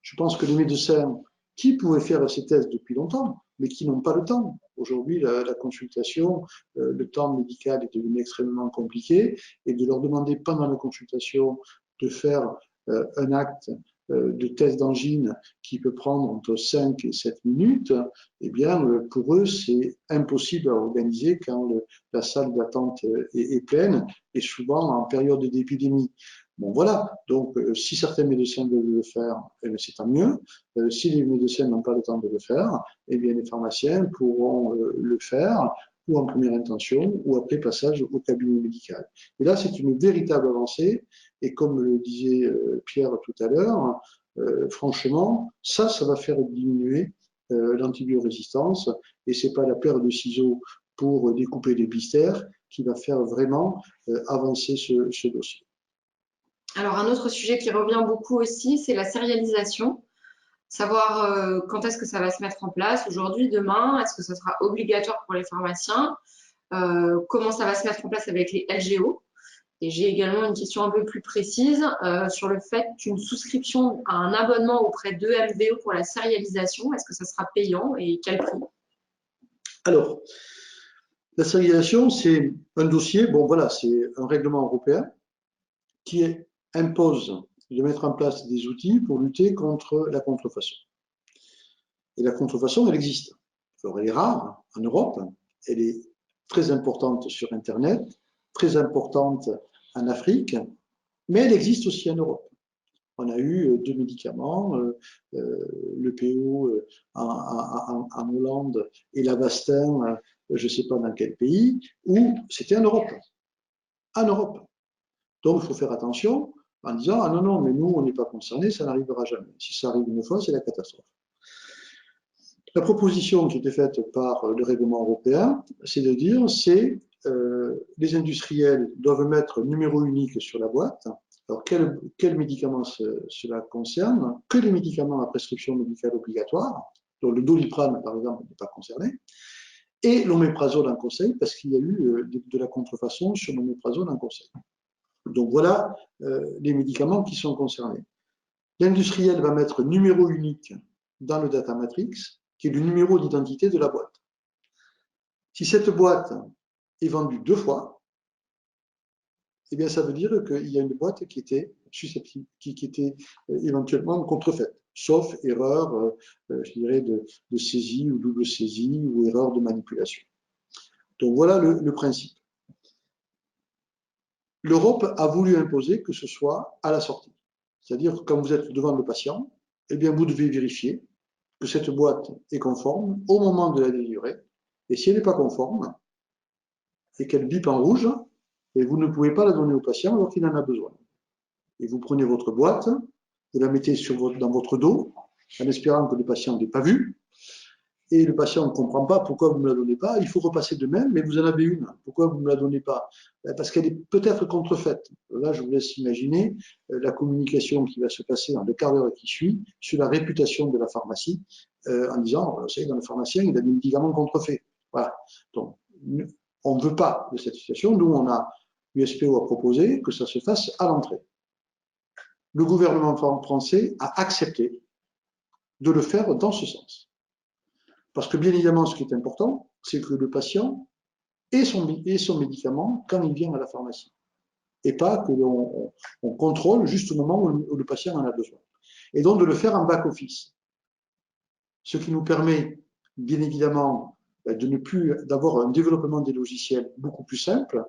je pense que les médecins qui pouvaient faire ces tests depuis longtemps, mais qui n'ont pas le temps. Aujourd'hui, la consultation, le temps médical est devenu extrêmement compliqué, et de leur demander pendant la consultation de faire un acte de test d'angine qui peut prendre entre 5 et 7 minutes, eh bien, pour eux, c'est impossible à organiser quand la salle d'attente est pleine, et souvent en période d'épidémie. Bon, voilà. Donc, si certains médecins veulent le faire, c'est tant mieux. Si les médecins n'ont pas le temps de le faire, eh bien, les pharmaciens pourront le faire, ou en première intention, ou après passage au cabinet médical. Et là, c'est une véritable avancée. Et comme le disait Pierre tout à l'heure, franchement, ça va faire diminuer l'antibiorésistance. Et c'est pas la paire de ciseaux pour découper les blisters qui va faire vraiment avancer ce dossier. Alors, un autre sujet qui revient beaucoup aussi, c'est la sérialisation. Savoir quand est-ce que ça va se mettre en place, aujourd'hui, demain, est-ce que ça sera obligatoire pour les pharmaciens, comment ça va se mettre en place avec les LGO. Et j'ai également une question un peu plus précise sur le fait qu'une souscription à un abonnement auprès de MVO pour la sérialisation, est-ce que ça sera payant et quel prix? Alors, la sérialisation, c'est un dossier, bon voilà, c'est un règlement européen qui impose de mettre en place des outils pour lutter contre la contrefaçon. Et la contrefaçon, elle existe. Alors, elle est rare en Europe, elle est très importante sur Internet, très importante en Afrique, mais elle existe aussi en Europe. On a eu 2 médicaments, le PO en Hollande et l'Avastin, je ne sais pas dans quel pays, où c'était en Europe. En Europe. Donc, il faut faire attention en disant, ah non, non, mais nous, on n'est pas concernés, ça n'arrivera jamais. Si ça arrive une fois, c'est la catastrophe. La proposition qui était faite par le règlement européen, c'est de dire, les industriels doivent mettre numéro unique sur la boîte. Alors, quel médicament cela concerne? Que les médicaments à prescription médicale obligatoire, donc le doliprane, par exemple, n'est pas concerné, et l'oméprazole en conseil, parce qu'il y a eu de la contrefaçon sur l'oméprazole en conseil. Donc, voilà les médicaments qui sont concernés. L'industriel va mettre numéro unique dans le data matrix, qui est le numéro d'identité de la boîte. Si cette boîte est vendue 2 fois, eh bien, ça veut dire qu'il y a une boîte qui était susceptible, qui était éventuellement contrefaite, sauf erreur, je dirais, de saisie ou double saisie ou erreur de manipulation. Donc, voilà le principe. L'Europe a voulu imposer que ce soit à la sortie. C'est-à-dire que quand vous êtes devant le patient, eh bien, vous devez vérifier que cette boîte est conforme au moment de la délivrer. Et si elle n'est pas conforme, et qu'elle bip en rouge, et vous ne pouvez pas la donner au patient alors qu'il en a besoin. Et vous prenez votre boîte, vous la mettez dans votre dos, en espérant que le patient n'ait pas vu, et le patient ne comprend pas pourquoi vous ne me la donnez pas, il faut repasser de même, mais vous en avez une. Pourquoi vous ne me la donnez pas? Parce qu'elle est peut-être contrefaite. Là, je vous laisse imaginer la communication qui va se passer dans le quart d'heure qui suit sur la réputation de la pharmacie, en disant, vous savez, dans le pharmacien, il a des médicaments contrefaits. Voilà. Donc, on ne veut pas de cette situation. Nous, l'USPO a proposé que ça se fasse à l'entrée. Le gouvernement français a accepté de le faire dans ce sens. Parce que bien évidemment, ce qui est important, c'est que le patient ait son médicament quand il vient à la pharmacie. Et pas que l'on contrôle juste au moment où le patient en a besoin. Et donc de le faire en back-office. Ce qui nous permet, bien évidemment, de ne plus d'avoir un développement des logiciels beaucoup plus simple,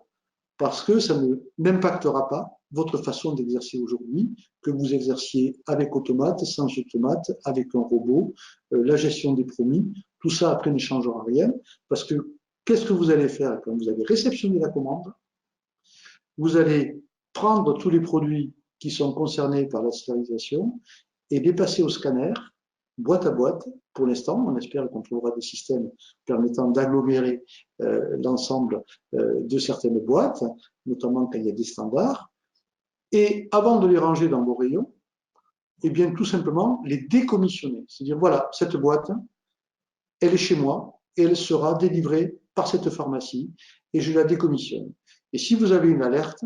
parce que ça n'impactera pas votre façon d'exercer aujourd'hui, que vous exerciez avec automate, sans automate, avec un robot, la gestion des promis, tout ça après ne changera rien, parce que qu'est-ce que vous allez faire quand vous allez réceptionner la commande? Vous allez prendre tous les produits qui sont concernés par la stérilisation et les passer au scanner, boîte à boîte. Pour l'instant, on espère qu'on trouvera des systèmes permettant d'agglomérer l'ensemble de certaines boîtes, notamment quand il y a des standards. Et avant de les ranger dans vos rayons, eh bien, tout simplement, les décommissionner. C'est-à-dire, voilà, cette boîte, elle est chez moi et elle sera délivrée par cette pharmacie et je la décommissionne. Et si vous avez une alerte,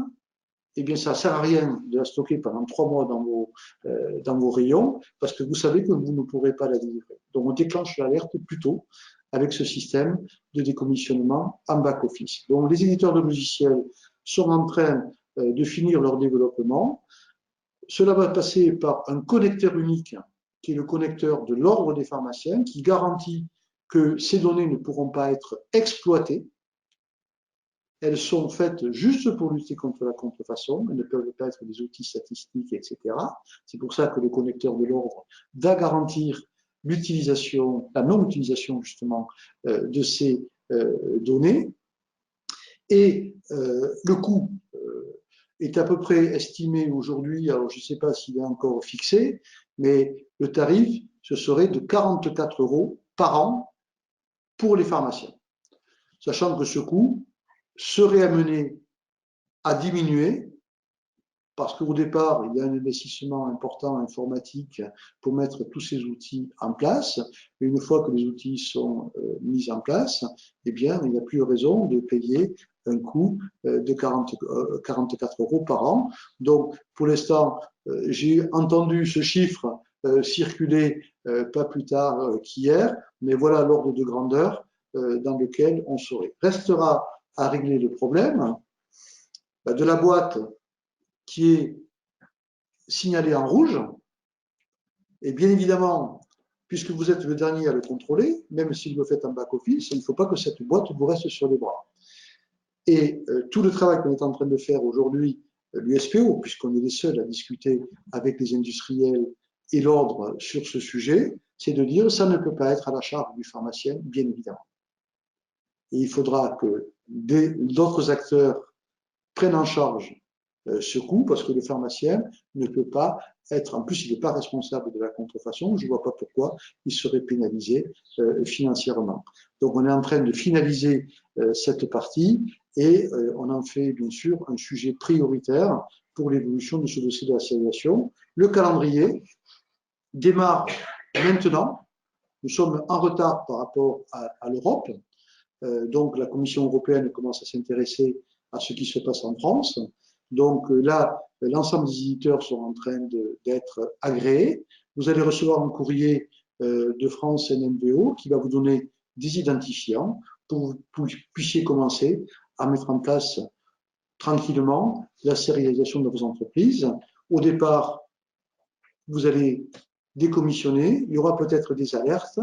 eh bien, ça ne sert à rien de la stocker pendant 3 mois dans vos rayons, parce que vous savez que vous ne pourrez pas la délivrer. Donc, on déclenche l'alerte plutôt avec ce système de décommissionnement en back-office. Donc, les éditeurs de logiciels sont en train de finir leur développement. Cela va passer par un connecteur unique, qui est le connecteur de l'ordre des pharmaciens, qui garantit que ces données ne pourront pas être exploitées. Elles sont faites juste pour lutter contre la contrefaçon, elles ne peuvent pas être des outils statistiques, etc. C'est pour ça que le connecteur de l'ordre va garantir l'utilisation, la non-utilisation justement de ces données. Et le coût est à peu près estimé aujourd'hui, alors je ne sais pas s'il est encore fixé, mais le tarif, ce serait de 44 € par an pour les pharmaciens. Sachant que ce coût serait amené à diminuer parce qu'au départ, il y a un investissement important informatique pour mettre tous ces outils en place. Et une fois que les outils sont mis en place, eh bien, il n'y a plus raison de payer un coût de 44 € par an. Donc, pour l'instant, j'ai entendu ce chiffre circuler pas plus tard qu'hier, mais voilà l'ordre de grandeur dans lequel on serait. Restera à régler le problème de la boîte qui est signalée en rouge. Et bien évidemment, puisque vous êtes le dernier à le contrôler, même si vous le faites en back-office, il ne faut pas que cette boîte vous reste sur les bras. Et tout le travail qu'on est en train de faire aujourd'hui, l'USPO, puisqu'on est les seuls à discuter avec les industriels et l'ordre sur ce sujet, c'est de dire ça ne peut pas être à la charge du pharmacien, bien évidemment. Et il faudra que d'autres acteurs prennent en charge ce coût, parce que le pharmacien ne peut pas être, en plus il n'est pas responsable de la contrefaçon, je ne vois pas pourquoi il serait pénalisé financièrement. Donc on est en train de finaliser cette partie et on en fait bien sûr un sujet prioritaire pour l'évolution de ce dossier de la stérilisation. Le calendrier démarre maintenant, nous sommes en retard par rapport à l'Europe, donc la Commission européenne commence à s'intéresser à ce qui se passe en France. Donc là, l'ensemble des éditeurs sont en train d'être agréés. Vous allez recevoir un courrier de France NMVO qui va vous donner des identifiants pour que vous puissiez commencer à mettre en place tranquillement la sérialisation de vos entreprises. Au départ, vous allez décommissionner, il y aura peut-être des alertes,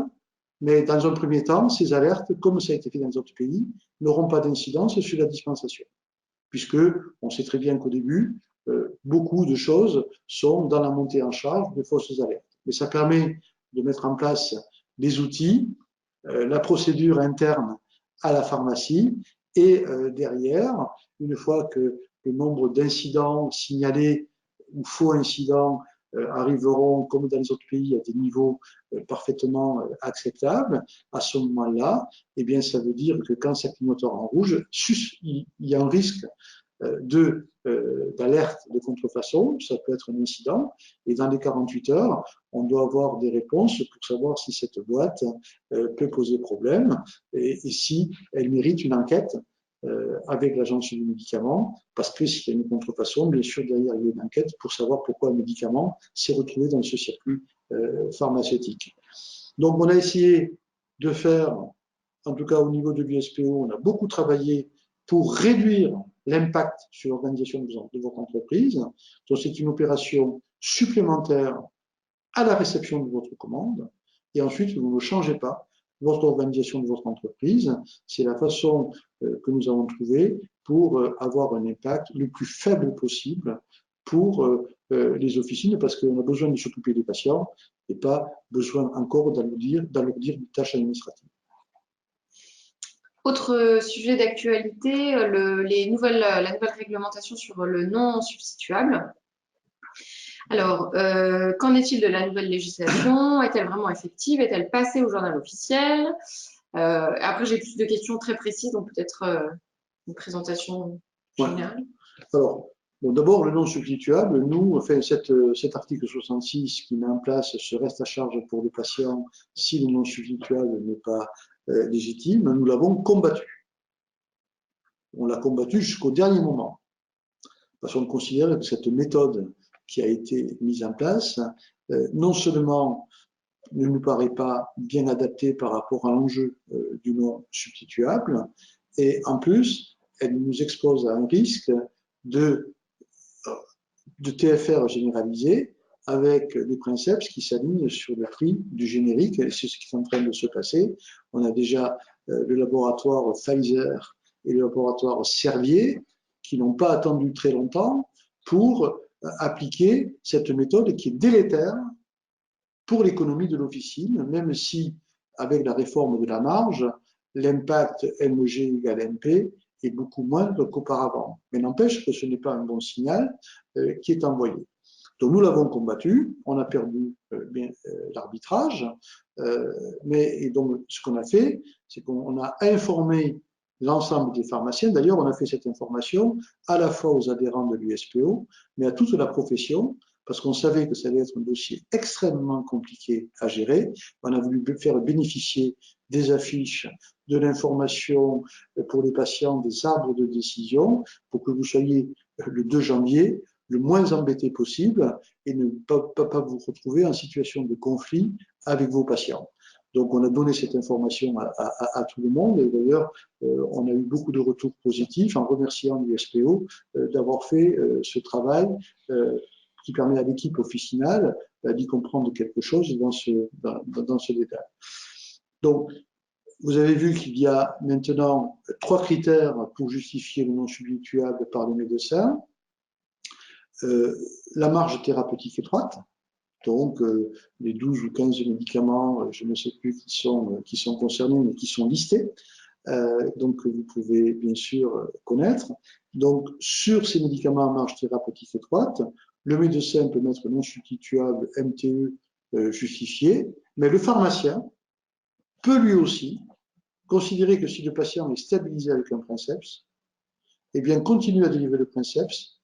mais dans un premier temps, ces alertes, comme ça a été fait dans d'autres pays, n'auront pas d'incidence sur la dispensation. Puisque on sait très bien qu'au début, beaucoup de choses sont dans la montée en charge de fausses alertes. Mais ça permet de mettre en place des outils, la procédure interne à la pharmacie, et derrière, une fois que le nombre d'incidents signalés ou faux incidents arriveront, comme dans les autres pays, à des niveaux parfaitement acceptables, à ce moment-là, eh bien, ça veut dire que quand ça clignote en rouge, il y a un risque d'alerte de contrefaçon, ça peut être un incident, et dans les 48 heures, on doit avoir des réponses pour savoir si cette boîte peut poser problème et si elle mérite une enquête avec l'agence du médicament, parce que s'il y a une contrefaçon, bien sûr, derrière, il y a une enquête pour savoir pourquoi un médicament s'est retrouvé dans ce circuit pharmaceutique. Donc, on a essayé de faire, en tout cas au niveau de l'USPO, on a beaucoup travaillé pour réduire l'impact sur l'organisation de votre entreprise. Donc, c'est une opération supplémentaire à la réception de votre commande. Et ensuite, vous ne changez pas votre organisation de votre entreprise. C'est la façon que nous avons trouvée pour avoir un impact le plus faible possible pour les officines, parce qu'on a besoin de s'occuper des patients et pas besoin encore d'alourdir des tâches administratives. Autre sujet d'actualité, la nouvelle réglementation sur le non substituable. Alors, qu'en est-il de la nouvelle législation? Est-elle vraiment effective? Est-elle passée au journal officiel? Après, j'ai plus de questions très précises, donc peut-être une présentation générale. Ouais. Alors, bon, d'abord, le non substituable, nous, enfin, cet article 66 qui met en place ce reste à charge pour le patient si le non substituable n'est pas légitime, nous l'avons combattu. On l'a combattu jusqu'au dernier moment. Parce qu'on considère que cette méthode qui a été mise en place, non seulement ne nous paraît pas bien adaptée par rapport à l'enjeu du non substituable, et en plus, elle nous expose à un risque de TFR généralisé avec des principes qui s'alignent sur le prix du générique, et c'est ce qui est en train de se passer. On a déjà le laboratoire Pfizer et le laboratoire Servier qui n'ont pas attendu très longtemps pour appliquer cette méthode qui est délétère pour l'économie de l'officine, même si, avec la réforme de la marge, l'impact MEG égale MP est beaucoup moindre qu'auparavant. Mais n'empêche que ce n'est pas un bon signal qui est envoyé. Donc nous l'avons combattu, on a perdu l'arbitrage, et donc ce qu'on a fait, c'est qu'on a informé l'ensemble des pharmaciens. D'ailleurs, on a fait cette information à la fois aux adhérents de l'USPO, mais à toute la profession, parce qu'on savait que ça allait être un dossier extrêmement compliqué à gérer. On a voulu faire bénéficier des affiches, de l'information pour les patients, des arbres de décision, pour que vous soyez le 2 janvier le moins embêté possible et ne pas vous retrouver en situation de conflit avec vos patients. Donc, on a donné cette information à tout le monde et d'ailleurs, on a eu beaucoup de retours positifs en remerciant l'USPO d'avoir fait ce travail qui permet à l'équipe officinale d'y comprendre quelque chose dans ce détail. Donc, vous avez vu qu'il y a maintenant 3 critères pour justifier le non substituable par le médecin. La marge thérapeutique étroite, donc les 12 ou 15 médicaments, je ne sais plus qui sont concernés, mais qui sont listés, donc que vous pouvez bien sûr connaître. Donc sur ces médicaments à marge thérapeutique étroite, le médecin peut mettre non substituable MTE justifié, mais le pharmacien peut lui aussi considérer que si le patient est stabilisé avec un princeps, eh bien continue à délivrer le princeps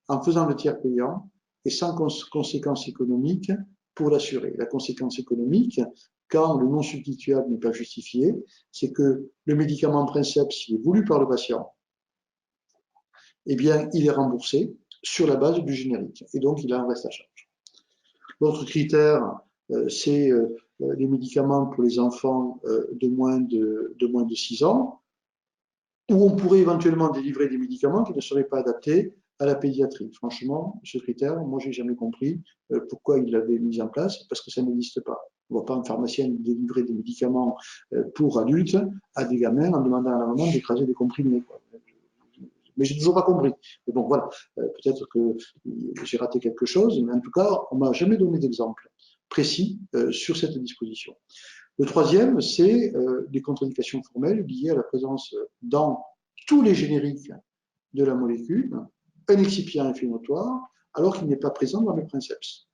en faisant le tiers payant et sans conséquence économique pour l'assuré. La conséquence économique, quand le non substituable n'est pas justifié, c'est que le médicament princeps, s'il est voulu par le patient, eh bien, il est remboursé sur la base du générique. Et donc, il a un reste à charge. L'autre critère, c'est les médicaments pour les enfants de moins de 6 ans, où on pourrait éventuellement délivrer des médicaments qui ne seraient pas adaptés à la pédiatrie. Franchement, ce critère, moi, j'ai jamais compris pourquoi il l'avait mis en place, parce que ça n'existe pas. On ne voit pas un pharmacien délivrer des médicaments pour adultes à des gamins en demandant à la maman d'écraser des comprimés, quoi. Mais j'ai toujours pas compris. Mais bon, voilà, peut-être que j'ai raté quelque chose, mais en tout cas, on m'a jamais donné d'exemple précis sur cette disposition. Le troisième, c'est les contre-indications formelles liées à la présence dans tous les génériques de la molécule, un excipient inflammatoire, alors qu'il n'est pas présent dans le princeps.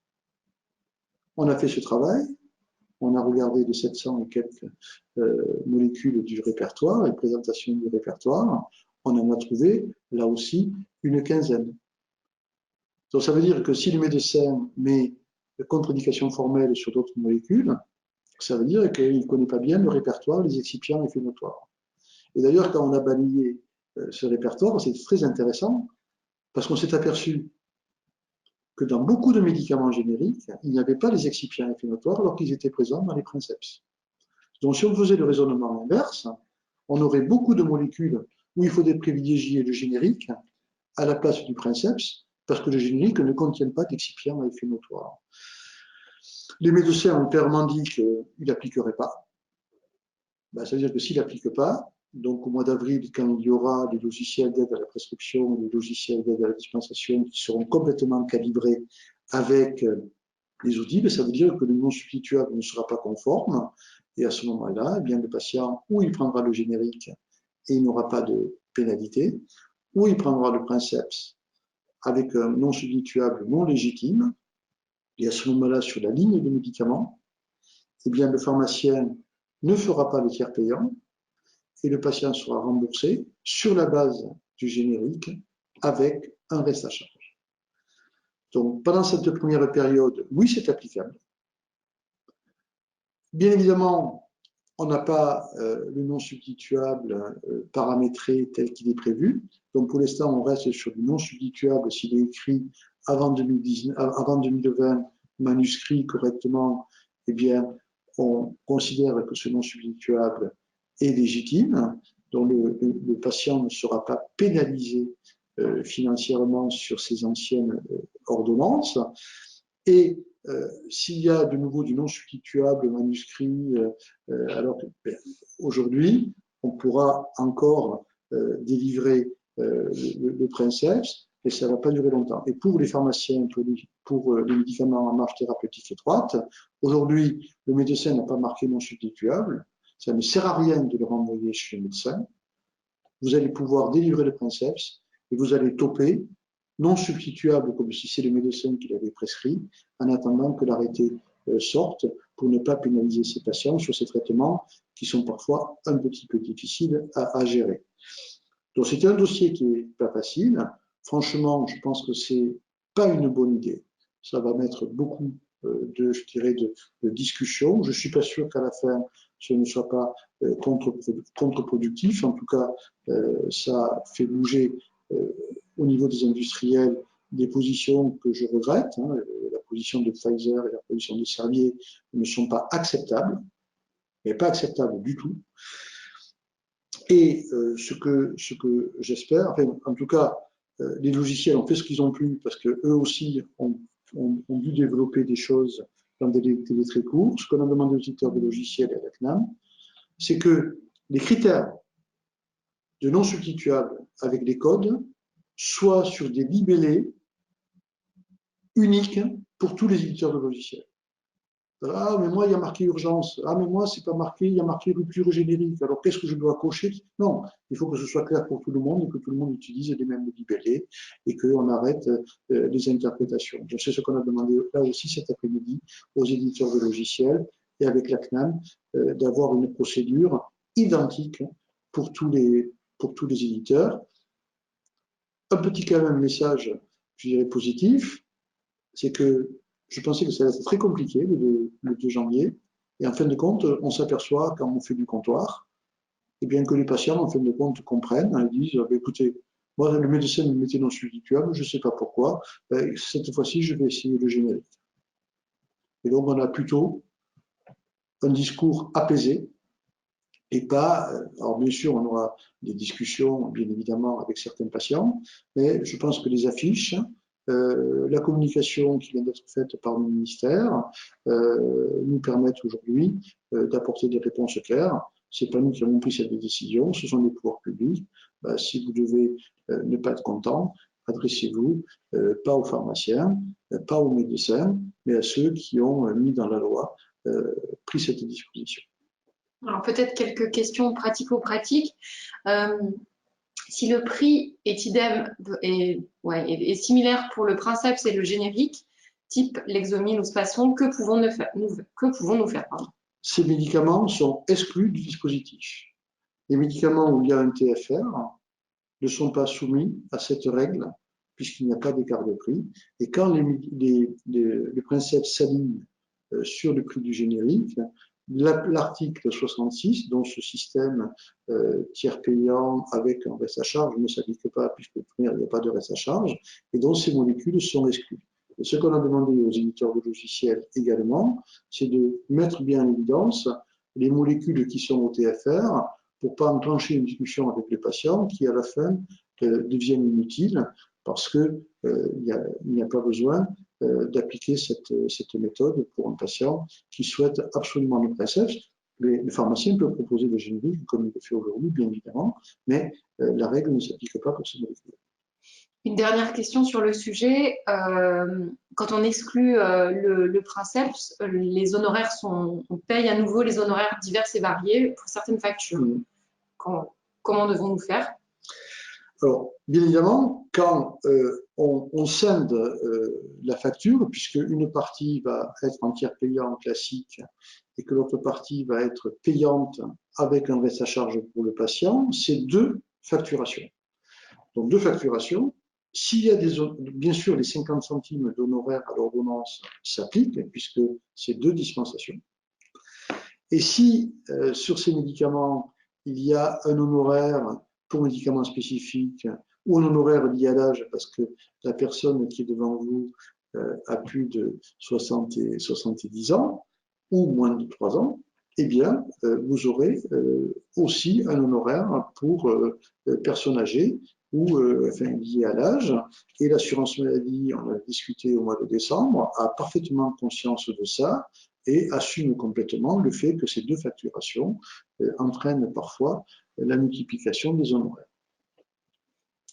On a fait ce travail, on a regardé les 700 et quelques molécules du répertoire, les présentations du répertoire, on en a trouvé, là aussi, une quinzaine. Donc ça veut dire que si le médecin met contre-indication formelle sur d'autres molécules, ça veut dire qu'il ne connaît pas bien le répertoire des excipients inflammatoires. Et d'ailleurs, quand on a balayé ce répertoire, c'est très intéressant, parce qu'on s'est aperçu que dans beaucoup de médicaments génériques, il n'y avait pas les excipients inflammatoires alors qu'ils étaient présents dans les princeps. Donc si on faisait le raisonnement inverse, on aurait beaucoup de molécules où il faudrait privilégier le générique à la place du princeps, parce que le générique ne contient pas d'excipients inflammatoires. Les médecins ont clairement dit qu'ils n'appliqueraient pas. Ben, ça veut dire que s'ils n'appliquent pas, donc au mois d'avril, quand il y aura des logiciels d'aide à la prescription, des logiciels d'aide à la dispensation qui seront complètement calibrés avec les outils, ben, ça veut dire que le non substituable ne sera pas conforme. Et à ce moment-là, eh bien, le patient, ou il prendra le générique et il n'aura pas de pénalité, ou il prendra le princeps avec un non substituable non légitime. Et à ce moment-là, sur la ligne de médicaments, eh bien, le pharmacien ne fera pas le tiers payant et le patient sera remboursé sur la base du générique avec un reste à charge. Donc, pendant cette première période, oui, c'est applicable. Bien évidemment, on n'a pas le non substituable paramétré tel qu'il est prévu. Donc, pour l'instant, on reste sur du non substituable s'il est écrit avant 2020, manuscrit correctement, eh bien, on considère que ce non substituable est légitime, donc le patient ne sera pas pénalisé financièrement sur ses anciennes ordonnances. Et s'il y a de nouveau du non substituable manuscrit, alors que aujourd'hui, on pourra encore délivrer le princeps, et ça ne va pas durer longtemps. Et pour les pharmaciens, pour les médicaments en marge thérapeutique étroite, aujourd'hui, le médecin n'a pas marqué non substituable, ça ne sert à rien de le renvoyer chez le médecin. Vous allez pouvoir délivrer le princeps et vous allez toper non substituable, comme si c'est le médecin qui l'avait prescrit, en attendant que l'arrêté sorte pour ne pas pénaliser ces patients sur ces traitements qui sont parfois un petit peu difficiles à gérer. Donc c'est un dossier qui n'est pas facile. Franchement, je pense que c'est pas une bonne idée. Ça va mettre beaucoup je dirais, de discussion. Je suis pas sûr qu'à la fin, ce ne soit pas contre-productif. En tout cas, ça fait bouger au niveau des industriels des positions que je regrette. Hein. La position de Pfizer et la position de Servier ne sont pas acceptables, mais pas acceptables du tout. Et ce que j'espère, enfin, en tout cas, les logiciels ont fait ce qu'ils ont pu parce que eux aussi ont ont dû développer des choses dans des délais très courts. Ce qu'on a demandé aux éditeurs de logiciels et à la CNAM, c'est que les critères de non substituables avec les codes soient sur des libellés uniques pour tous les éditeurs de logiciels. Ah, mais moi, il y a marqué urgence. Ah, mais moi, c'est pas marqué, il y a marqué rupture générique. Alors, qu'est-ce que je dois cocher? Non, il faut que ce soit clair pour tout le monde et que tout le monde utilise les mêmes libellés et qu'on arrête les interprétations. Donc, c'est ce qu'on a demandé là aussi cet après-midi aux éditeurs de logiciels et avec la CNAM d'avoir une procédure identique pour tous les éditeurs. Un petit quand même message, je dirais positif, c'est que je pensais que ça allait être très compliqué le 2 janvier. Et en fin de compte, on s'aperçoit quand on fait du comptoir, et bien que les patients, en fin de compte, comprennent, ils disent écoutez, moi, le médecin me mettait non substituable, je ne sais pas pourquoi, cette fois-ci, je vais essayer le générique. Et donc, on a plutôt un discours apaisé et pas. Alors, bien sûr, on aura des discussions, bien évidemment, avec certains patients, mais je pense que les affiches, la communication qui vient d'être faite par le ministère nous permettent aujourd'hui d'apporter des réponses claires. Ce n'est pas nous qui avons pris cette décision, ce sont les pouvoirs publics. Si vous devez ne pas être content, adressez-vous pas aux pharmaciens, pas aux médecins, mais à ceux qui ont mis dans la loi pris cette disposition. Alors peut-être quelques questions pratico-pratiques. Si le prix est idem est similaire pour le princeps et le générique, type Lexomil ou Spasson, que pouvons-nous faire pardon. Ces médicaments sont exclus du dispositif. Les médicaments où il y a un TFR ne sont pas soumis à cette règle puisqu'il n'y a pas d'écart de prix. Et quand le princeps s'aligne sur le prix du générique, l'article 66, dont ce système tiers payant avec un reste à charge ne s'applique pas puisque il n'y a pas de reste à charge, et dont ces molécules sont exclues. Et ce qu'on a demandé aux éditeurs de logiciels également, c'est de mettre bien en évidence les molécules qui sont au TFR pour ne pas enclencher une discussion avec les patients qui, à la fin, deviennent inutiles parce qu'il n'y a pas besoin d'appliquer cette méthode pour un patient qui souhaite absolument le princeps. Le pharmacien peut proposer des génériques comme il le fait aujourd'hui, bien évidemment, mais la règle ne s'applique pas pour ces molécules. Une dernière question sur le sujet. Quand on exclut le princeps, les honoraires on paye à nouveau les honoraires divers et variés pour certaines factures. Mmh. Comment devons-nous faire? Alors, bien évidemment, quand on scinde la facture, puisque une partie va être en tiers payant classique et que l'autre partie va être payante avec un reste à charge pour le patient, c'est 2 facturations. Donc 2 facturations. S'il y a bien sûr les 50 centimes d'honoraires à l'ordonnance s'appliquent, puisque c'est 2 dispensations. Et si sur ces médicaments, il y a un honoraire pour médicaments spécifiques ou un honoraire lié à l'âge, parce que la personne qui est devant vous a plus de 70 ans ou moins de 3 ans, eh bien, vous aurez aussi un honoraire pour personnes âgées ou lié à l'âge. Et l'assurance maladie, on a discuté au mois de décembre, a parfaitement conscience de ça et assume complètement le fait que ces 2 facturations entraînent parfois la multiplication des honoraires.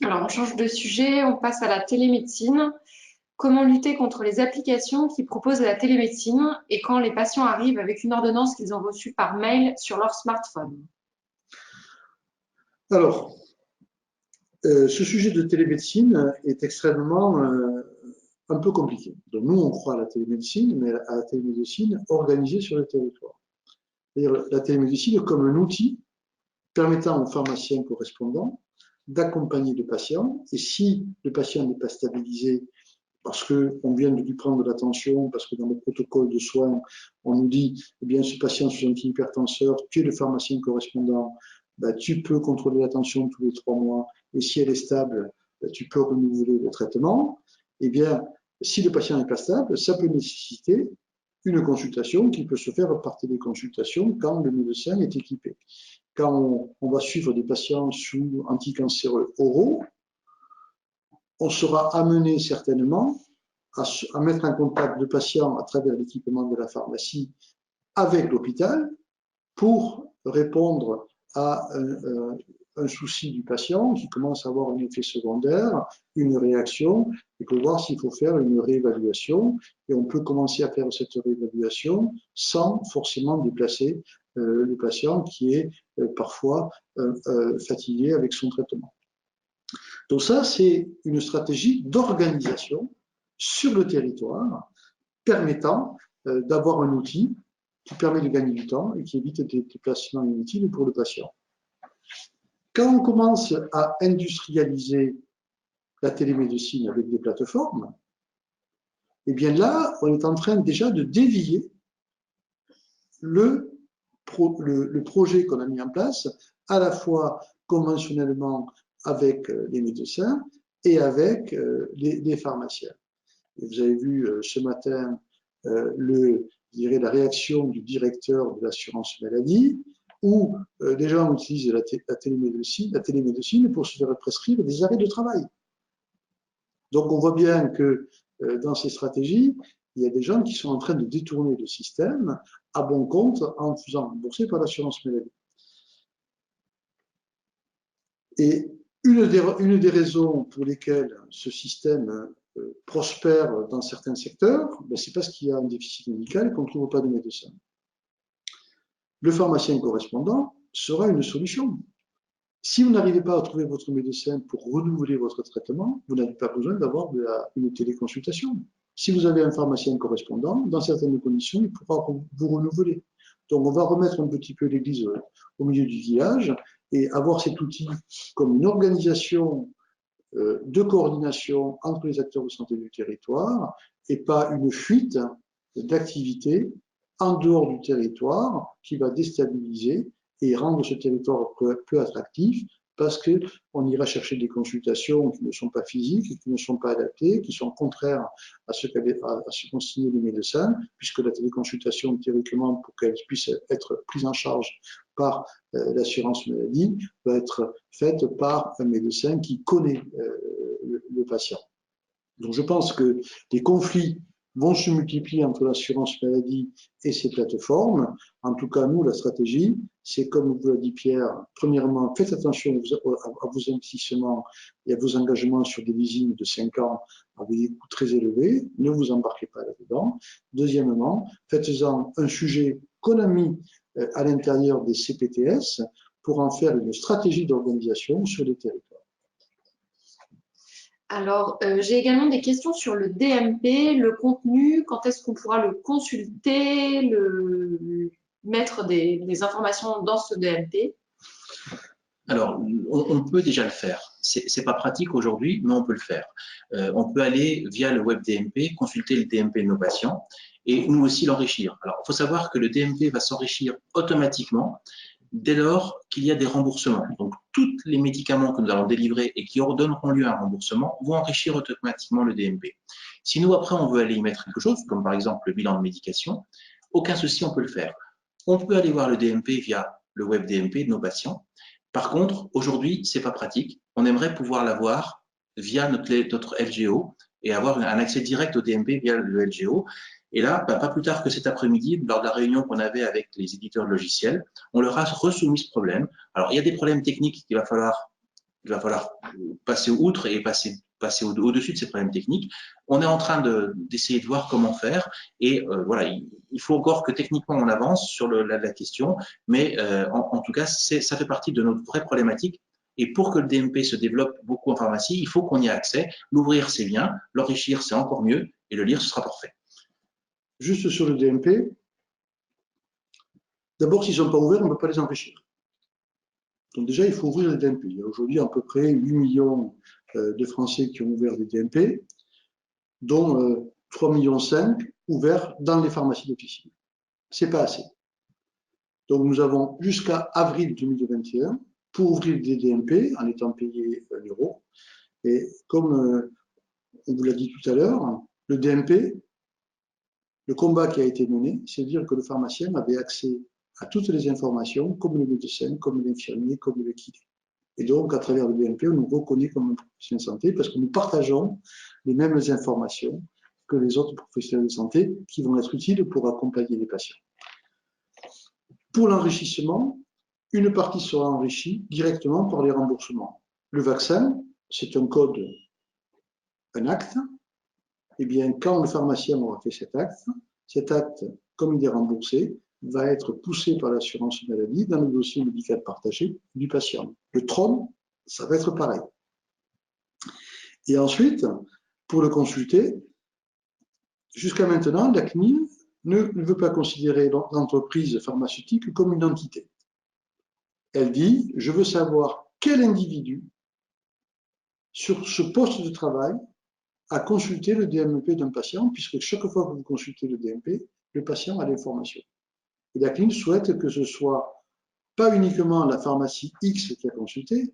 Alors, on change de sujet, on passe à la télémédecine. Comment lutter contre les applications qui proposent la télémédecine et quand les patients arrivent avec une ordonnance qu'ils ont reçue par mail sur leur smartphone? Alors, ce sujet de télémédecine est extrêmement un peu compliqué. Donc, nous, on croit à la télémédecine, mais à la télémédecine organisée sur le territoire. C'est-à-dire la télémédecine comme un outil permettant aux pharmaciens correspondants d'accompagner le patient. Et si le patient n'est pas stabilisé parce qu'on vient de lui prendre de la tension, parce que dans le protocole de soins, on nous dit, eh bien, ce patient sous antihypertenseur, tu es le pharmacien correspondant, ben, tu peux contrôler la tension tous les 3 mois, et si elle est stable, ben, tu peux renouveler le traitement. Eh bien, si le patient n'est pas stable, ça peut nécessiter une consultation qui peut se faire par téléconsultation quand le médecin est équipé. Quand on va suivre des patients sous anticancéreux oraux, on sera amené certainement à mettre en contact le patient à travers l'équipement de la pharmacie avec l'hôpital pour répondre à un souci du patient qui commence à avoir un effet secondaire, une réaction, et pour voir s'il faut faire une réévaluation. Et on peut commencer à faire cette réévaluation sans forcément déplacer le patient qui est parfois fatigué avec son traitement. Donc ça, c'est une stratégie d'organisation sur le territoire permettant d'avoir un outil qui permet de gagner du temps et qui évite des déplacements inutiles pour le patient. Quand on commence à industrialiser la télémédecine avec des plateformes, eh bien là, on est en train déjà de dévier le projet qu'on a mis en place, à la fois conventionnellement avec les médecins et avec les pharmaciens. Et vous avez vu ce matin la réaction du directeur de l'assurance maladie, où les gens utilisent la télémédecine pour se faire prescrire des arrêts de travail. Donc on voit bien que dans ces stratégies, il y a des gens qui sont en train de détourner le système à bon compte en faisant rembourser par l'assurance maladie. Et une des raisons pour lesquelles ce système prospère dans certains secteurs, c'est parce qu'il y a un déficit médical et qu'on ne trouve pas de médecin. Le pharmacien correspondant sera une solution. Si vous n'arrivez pas à trouver votre médecin pour renouveler votre traitement, vous n'avez pas besoin d'avoir une téléconsultation. Si vous avez un pharmacien correspondant, dans certaines conditions, il pourra vous renouveler. Donc, on va remettre un petit peu l'église au milieu du village et avoir cet outil comme une organisation de coordination entre les acteurs de santé du territoire et pas une fuite d'activités en dehors du territoire qui va déstabiliser et rendre ce territoire peu attractif parce qu'on ira chercher des consultations qui ne sont pas physiques, qui ne sont pas adaptées, qui sont contraires à ce qu'ont signé les médecins, puisque la téléconsultation, théoriquement, pour qu'elle puisse être prise en charge par l'assurance maladie, va être faite par un médecin qui connaît le patient. Donc je pense que les conflits vont se multiplier entre l'assurance maladie et ces plateformes. En tout cas, nous, la stratégie, c'est comme vous l'a dit Pierre, premièrement, faites attention à vos investissements et à vos engagements sur des leasings de 5 ans avec des coûts très élevés. Ne vous embarquez pas là-dedans. Deuxièmement, faites-en un sujet qu'on a mis à l'intérieur des CPTS pour en faire une stratégie d'organisation sur les territoires. Alors, j'ai également des questions sur le DMP, le contenu, quand est-ce qu'on pourra le consulter, mettre des informations dans ce DMP? Alors, on peut déjà le faire. C'est pas pratique aujourd'hui, mais on peut le faire. On peut aller via le web DMP, consulter le DMP de nos patients et nous aussi l'enrichir. Alors, il faut savoir que le DMP va s'enrichir automatiquement dès lors qu'il y a des remboursements. Donc, tous les médicaments que nous allons délivrer et qui donneront lieu à un remboursement vont enrichir automatiquement le DMP. Si nous, après, on veut aller y mettre quelque chose, comme par exemple le bilan de médication, aucun souci, on peut le faire. On peut aller voir le DMP via le web DMP de nos patients. Par contre, aujourd'hui, c'est pas pratique. On aimerait pouvoir l'avoir via notre LGO et avoir un accès direct au DMP via le LGO. Et là, pas plus tard que cet après-midi, lors de la réunion qu'on avait avec les éditeurs de logiciels, on leur a resoumis ce problème. Alors, il y a des problèmes techniques qu'il va falloir passer outre et passer au-dessus de ces problèmes techniques. On est en train d'essayer de voir comment faire. Et voilà, il faut encore que techniquement on avance sur la question, mais en tout cas, ça fait partie de notre vraie problématique. Et pour que le DMP se développe beaucoup en pharmacie, il faut qu'on y ait accès. L'ouvrir, c'est bien. L'enrichir, c'est encore mieux. Et le lire, ce sera parfait. Juste sur le DMP, d'abord, s'ils ne sont pas ouverts, on ne peut pas les enrichir. Donc déjà, il faut ouvrir les DMP. Il y a aujourd'hui à peu près 8 millions de Français qui ont ouvert des DMP, dont 3,5 millions ouverts dans les pharmacies d'officine. Ce n'est pas assez. Donc nous avons jusqu'à avril 2021 pour ouvrir des DMP en étant payé 1 euro. Et comme on vous l'a dit tout à l'heure, le DMP, le combat qui a été mené, c'est de dire que le pharmacien avait accès à toutes les informations, comme le médecin, comme l'infirmier, comme le kiné. Et donc, à travers le DMP, on nous reconnaît comme un professionnel de santé parce que nous partageons les mêmes informations que les autres professionnels de santé qui vont être utiles pour accompagner les patients. Pour l'enrichissement, une partie sera enrichie directement par les remboursements. Le vaccin, c'est un code, un acte. Eh bien, quand le pharmacien aura fait cet acte, comme il est remboursé, va être poussé par l'assurance maladie dans le dossier médical partagé du patient. Le TROM, ça va être pareil. Et ensuite, pour le consulter, jusqu'à maintenant, la CNIL ne veut pas considérer l'entreprise pharmaceutique comme une entité. Elle dit, je veux savoir quel individu, sur ce poste de travail, a consulté le DMP d'un patient, puisque chaque fois que vous consultez le DMP, le patient a l'information. Et la CNIL souhaite que ce soit pas uniquement la pharmacie X qui a consulté,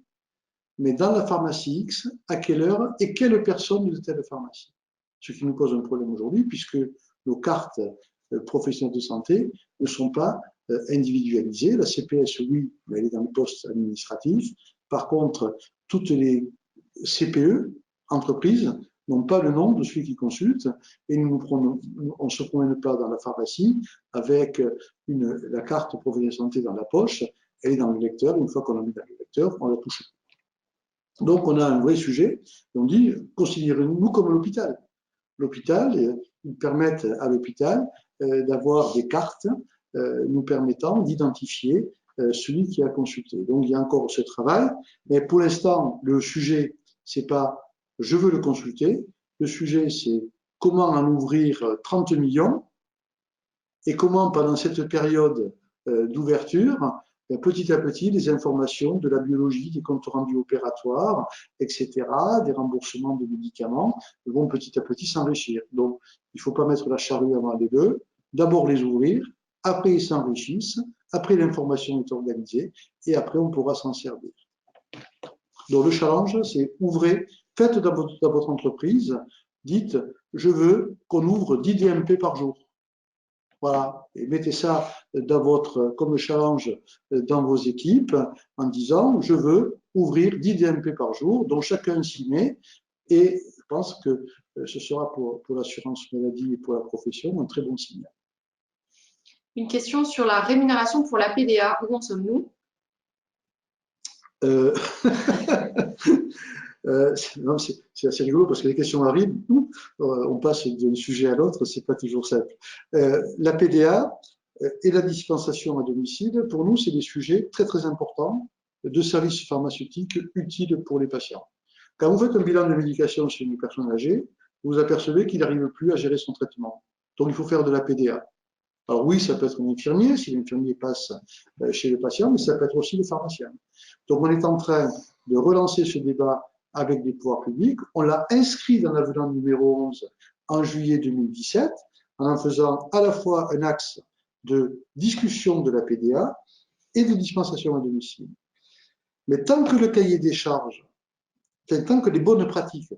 mais dans la pharmacie X, à quelle heure et quelle personne de telle pharmacie. Ce qui nous pose un problème aujourd'hui, puisque nos cartes professionnelles de santé ne sont pas individualisées. La CPS, oui, mais elle est dans le poste administratif. Par contre, toutes les CPE, entreprises, n'ont pas le nom de celui qui consulte et on ne se promène pas dans la pharmacie avec la carte professionnelle de santé dans la poche, elle est dans le lecteur. Une fois qu'on l'a mis dans le lecteur, on la touche. Donc, on a un vrai sujet. On dit, considérez-nous comme l'hôpital. L'hôpital, ils permettent à l'hôpital d'avoir des cartes nous permettant d'identifier celui qui a consulté. Donc, il y a encore ce travail. Mais pour l'instant, le sujet, c'est pas je veux le consulter. Le sujet, c'est comment en ouvrir 30 millions et comment, pendant cette période d'ouverture, petit à petit, les informations de la biologie, des comptes rendus opératoires, etc., des remboursements de médicaments vont petit à petit s'enrichir. Donc, il ne faut pas mettre la charrue avant les bœufs. D'abord les ouvrir, après ils s'enrichissent, après l'information est organisée et après on pourra s'en servir. Donc, le challenge, c'est ouvrez, faites dans votre entreprise, dites, je veux qu'on ouvre 10 DMP par jour. Voilà, et mettez ça comme challenge dans vos équipes en disant, je veux ouvrir 10 DMP par jour, dont chacun s'y met, et je pense que ce sera pour l'assurance maladie et pour la profession un très bon signal. Une question sur la rémunération pour la PDA, où en sommes-nous? C'est assez rigolo parce que les questions arrivent, on passe d'un sujet à l'autre, c'est pas toujours simple. La PDA et la dispensation à domicile, pour nous, c'est des sujets très très importants de services pharmaceutiques utiles pour les patients. Quand vous faites un bilan de médication chez une personne âgée, vous vous apercevez qu'il n'arrive plus à gérer son traitement. Donc il faut faire de la PDA. Alors oui, ça peut être un infirmier, si l'infirmier passe chez le patient, mais ça peut être aussi le pharmacien. Donc on est en train de relancer ce débat avec des pouvoirs publics. On l'a inscrit dans l'avenant numéro 11 en juillet 2017, en faisant à la fois un axe de discussion de la PDA et de dispensation à domicile. Mais tant que le cahier des charges, tant que les bonnes pratiques,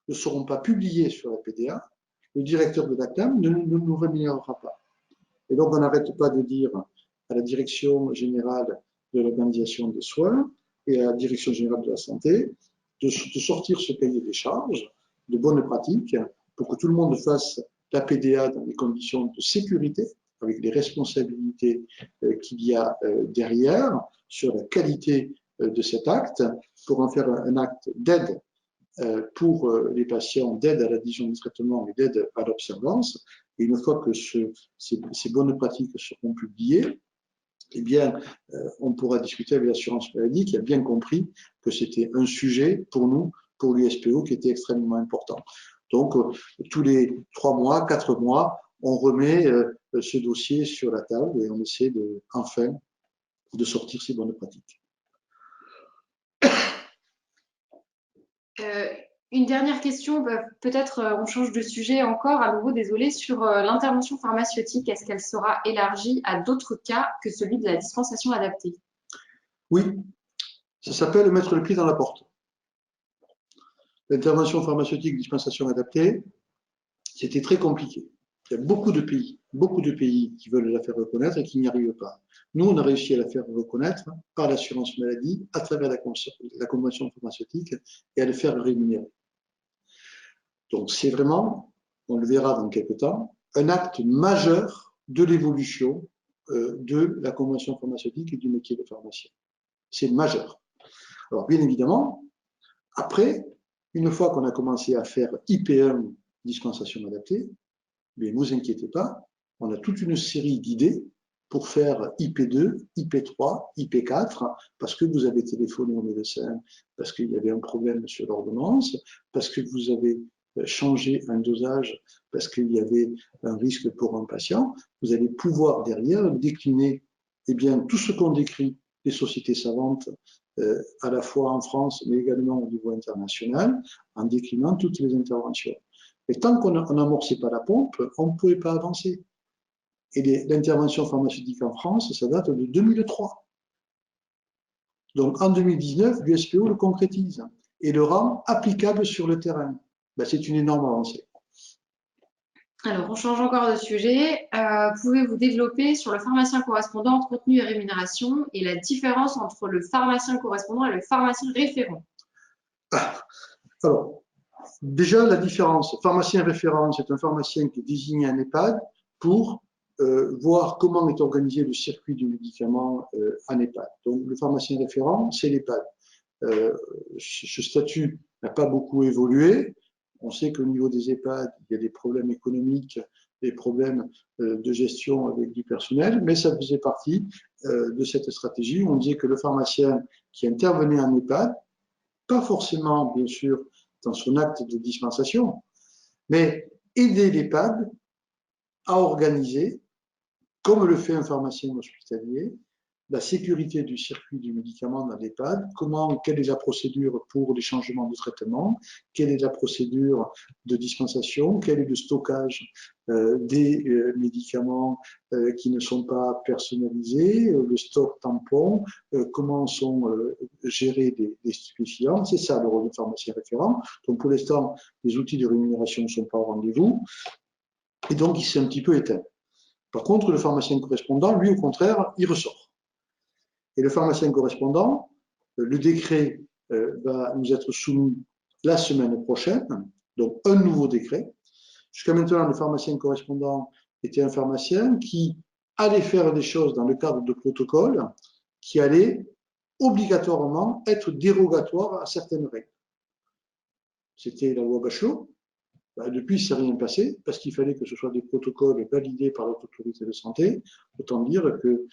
ne seront pas publiées sur la PDA, le directeur de la CNAM ne nous rémunérera pas. Et donc, on n'arrête pas de dire à la Direction générale de l'organisation des soins et à la Direction générale de la santé de sortir ce cahier des charges de bonnes pratiques pour que tout le monde fasse la PDA dans des conditions de sécurité, avec les responsabilités qu'il y a derrière, sur la qualité de cet acte, pour en faire un acte d'aide pour les patients, d'aide à l'adhésion du traitement et d'aide à l'observance. Et une fois que ces bonnes pratiques seront publiées, eh bien, on pourra discuter avec l'assurance maladie qui a bien compris que c'était un sujet pour nous, pour l'USPO, qui était extrêmement important. Donc, tous les 3 mois, 4 mois, on remet ce dossier sur la table et on essaie enfin de sortir ces bonnes pratiques. Une dernière question, peut-être on change de sujet encore, à nouveau désolé, sur l'intervention pharmaceutique, est-ce qu'elle sera élargie à d'autres cas que celui de la dispensation adaptée? Oui, ça s'appelle mettre le pied dans la porte. L'intervention pharmaceutique, dispensation adaptée, c'était très compliqué. Il y a beaucoup de pays qui veulent la faire reconnaître et qui n'y arrivent pas. Nous, on a réussi à la faire reconnaître par l'assurance maladie à travers la convention pharmaceutique et à le faire rémunérer. Donc, c'est vraiment on le verra dans quelques temps, un acte majeur de l'évolution de la convention pharmaceutique et du métier de pharmacien. C'est majeur. Alors, bien évidemment, après, une fois qu'on a commencé à faire IP1, dispensation adaptée, mais ne vous inquiétez pas, on a toute une série d'idées pour faire IP2, IP3, IP4, parce que vous avez téléphoné au médecin, parce qu'il y avait un problème sur l'ordonnance, parce que vous avez changé un dosage, parce qu'il y avait un risque pour un patient, vous allez pouvoir derrière décliner eh bien, tout ce qu'ont décrit les sociétés savantes, à la fois en France, mais également au niveau international, en déclinant toutes les interventions. Et tant qu'on n'amorçait pas la pompe, on ne pouvait pas avancer. Et l'intervention pharmaceutique en France, ça date de 2003. Donc en 2019, l'USPO le concrétise et le rend applicable sur le terrain. Ben, c'est une énorme avancée. Alors, on change encore de sujet. Pouvez-vous développer sur le pharmacien correspondant, contenu et rémunération et la différence entre le pharmacien correspondant et le pharmacien référent? Alors, déjà, la différence. Pharmacien référent, c'est un pharmacien qui est désigné à un EHPAD pour voir comment est organisé le circuit du médicament en EHPAD. Donc, le pharmacien référent, c'est l'EHPAD. Ce statut n'a pas beaucoup évolué. On sait qu'au niveau des EHPAD, il y a des problèmes économiques, des problèmes de gestion avec du personnel, mais ça faisait partie de cette stratégie où on disait que le pharmacien qui intervenait en EHPAD, pas forcément, bien sûr, dans son acte de dispensation, mais aider l'EHPAD à organiser, comme le fait un pharmacien hospitalier, la sécurité du circuit du médicament dans l'EHPAD, quelle est la procédure pour les changements de traitement, quelle est la procédure de dispensation, quel est le stockage des médicaments qui ne sont pas personnalisés, le stock tampon, comment sont gérés des stupéfiants. C'est ça le rôle du pharmacien référent. Donc pour l'instant, les outils de rémunération ne sont pas au rendez-vous et donc il s'est un petit peu éteint. Par contre, le pharmacien correspondant, lui, au contraire, il ressort. Et le pharmacien correspondant, le décret va nous être soumis la semaine prochaine, donc un nouveau décret. Jusqu'à maintenant, le pharmacien correspondant était un pharmacien qui allait faire des choses dans le cadre de protocoles qui allaient obligatoirement être dérogatoires à certaines règles. C'était la loi Bachelot. Depuis, il ne s'est rien passé parce qu'il fallait que ce soit des protocoles validés par l'autorité de santé. Autant dire que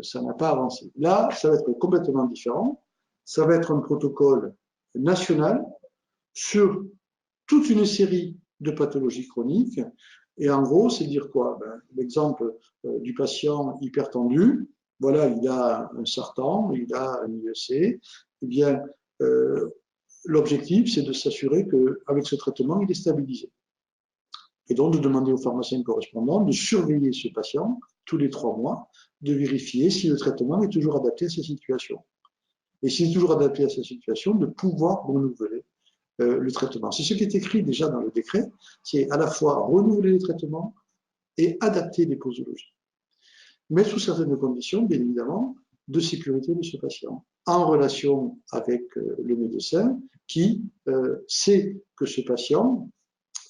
ça n'a pas avancé. Là, ça va être complètement différent. Ça va être un protocole national sur toute une série de pathologies chroniques. Et en gros, c'est dire quoi? L'exemple du patient hypertendu, voilà, il a un sartan, il a un IEC. Eh bien, l'objectif, c'est de s'assurer qu'avec ce traitement, il est stabilisé. Et donc de demander au pharmacien correspondant de surveiller ce patient tous les 3 mois, de vérifier si le traitement est toujours adapté à sa situation. Et s'il est toujours adapté à sa situation, de pouvoir renouveler le traitement. C'est ce qui est écrit déjà dans le décret, c'est à la fois renouveler les traitements et adapter les posologies. Mais sous certaines conditions, bien évidemment, de sécurité de ce patient, en relation avec le médecin qui sait que ce patient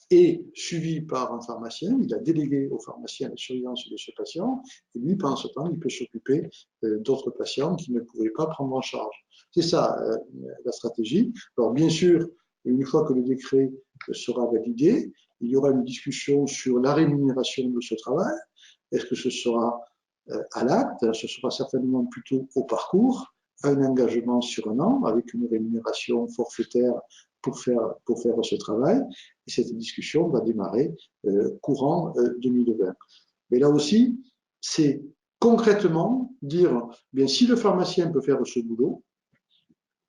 est suivi par un pharmacien, il a délégué au pharmacien la surveillance de ce patient, et lui, pendant ce temps, il peut s'occuper d'autres patients qu'il ne pouvait pas prendre en charge. C'est ça la stratégie. Alors bien sûr, une fois que le décret sera validé, il y aura une discussion sur la rémunération de ce travail. Est-ce que ce sera à l'acte? Ce sera certainement plutôt au parcours, un engagement sur un an avec une rémunération forfaitaire pour faire ce travail. Et cette discussion va démarrer courant 2020. Mais là aussi, c'est concrètement dire, bien, si le pharmacien peut faire ce boulot,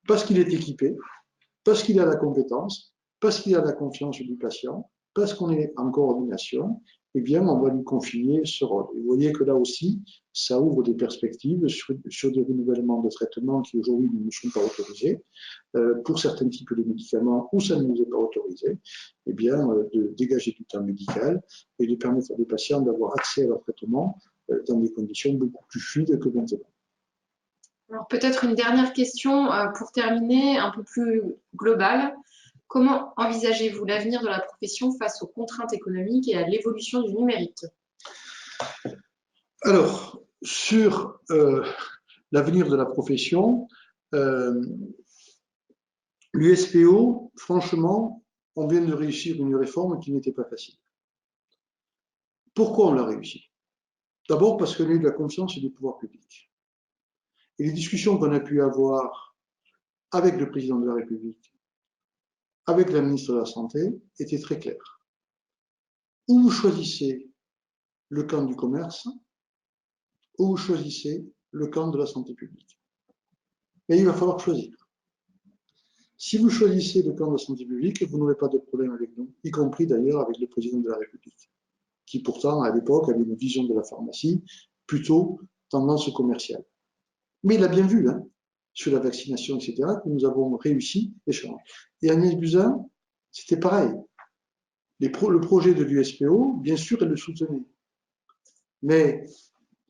parce qu'il est équipé, parce qu'il a la compétence, parce qu'il a la confiance du patient, parce qu'on est en coordination, eh bien, on va lui confier ce rôle. Et vous voyez que là aussi, ça ouvre des perspectives sur des renouvellements de traitements qui aujourd'hui ne nous sont pas autorisés. Pour certains types de médicaments où ça ne nous est pas autorisé, eh bien, de dégager du temps médical et de permettre à des patients d'avoir accès à leur traitement dans des conditions beaucoup plus fluides que maintenant. Alors peut-être une dernière question pour terminer, un peu plus globale. comment envisagez-vous l'avenir de la profession face aux contraintes économiques et à l'évolution du numérique? Alors, sur l'avenir de la profession, l'USPO, franchement, on vient de réussir une réforme qui n'était pas facile. Pourquoi on l'a réussi? D'abord parce qu'on a eu de la confiance des pouvoirs publics. Et les discussions qu'on a pu avoir avec le président de la République, avec la ministre de la Santé, étaient très claires. Ou vous choisissez le camp du commerce, ou vous choisissez le camp de la santé publique. Et il va falloir choisir. Si vous choisissez le camp de la santé publique, vous n'aurez pas de problème avec nous, y compris d'ailleurs avec le président de la République, qui pourtant, à l'époque, avait une vision de la pharmacie plutôt tendance commerciale. Mais il a bien vu, hein, sur la vaccination, etc., que nous avons réussi l'échange. Et Agnès Buzyn, c'était pareil. Le projet de l'USPO, bien sûr, elle le soutenait. Mais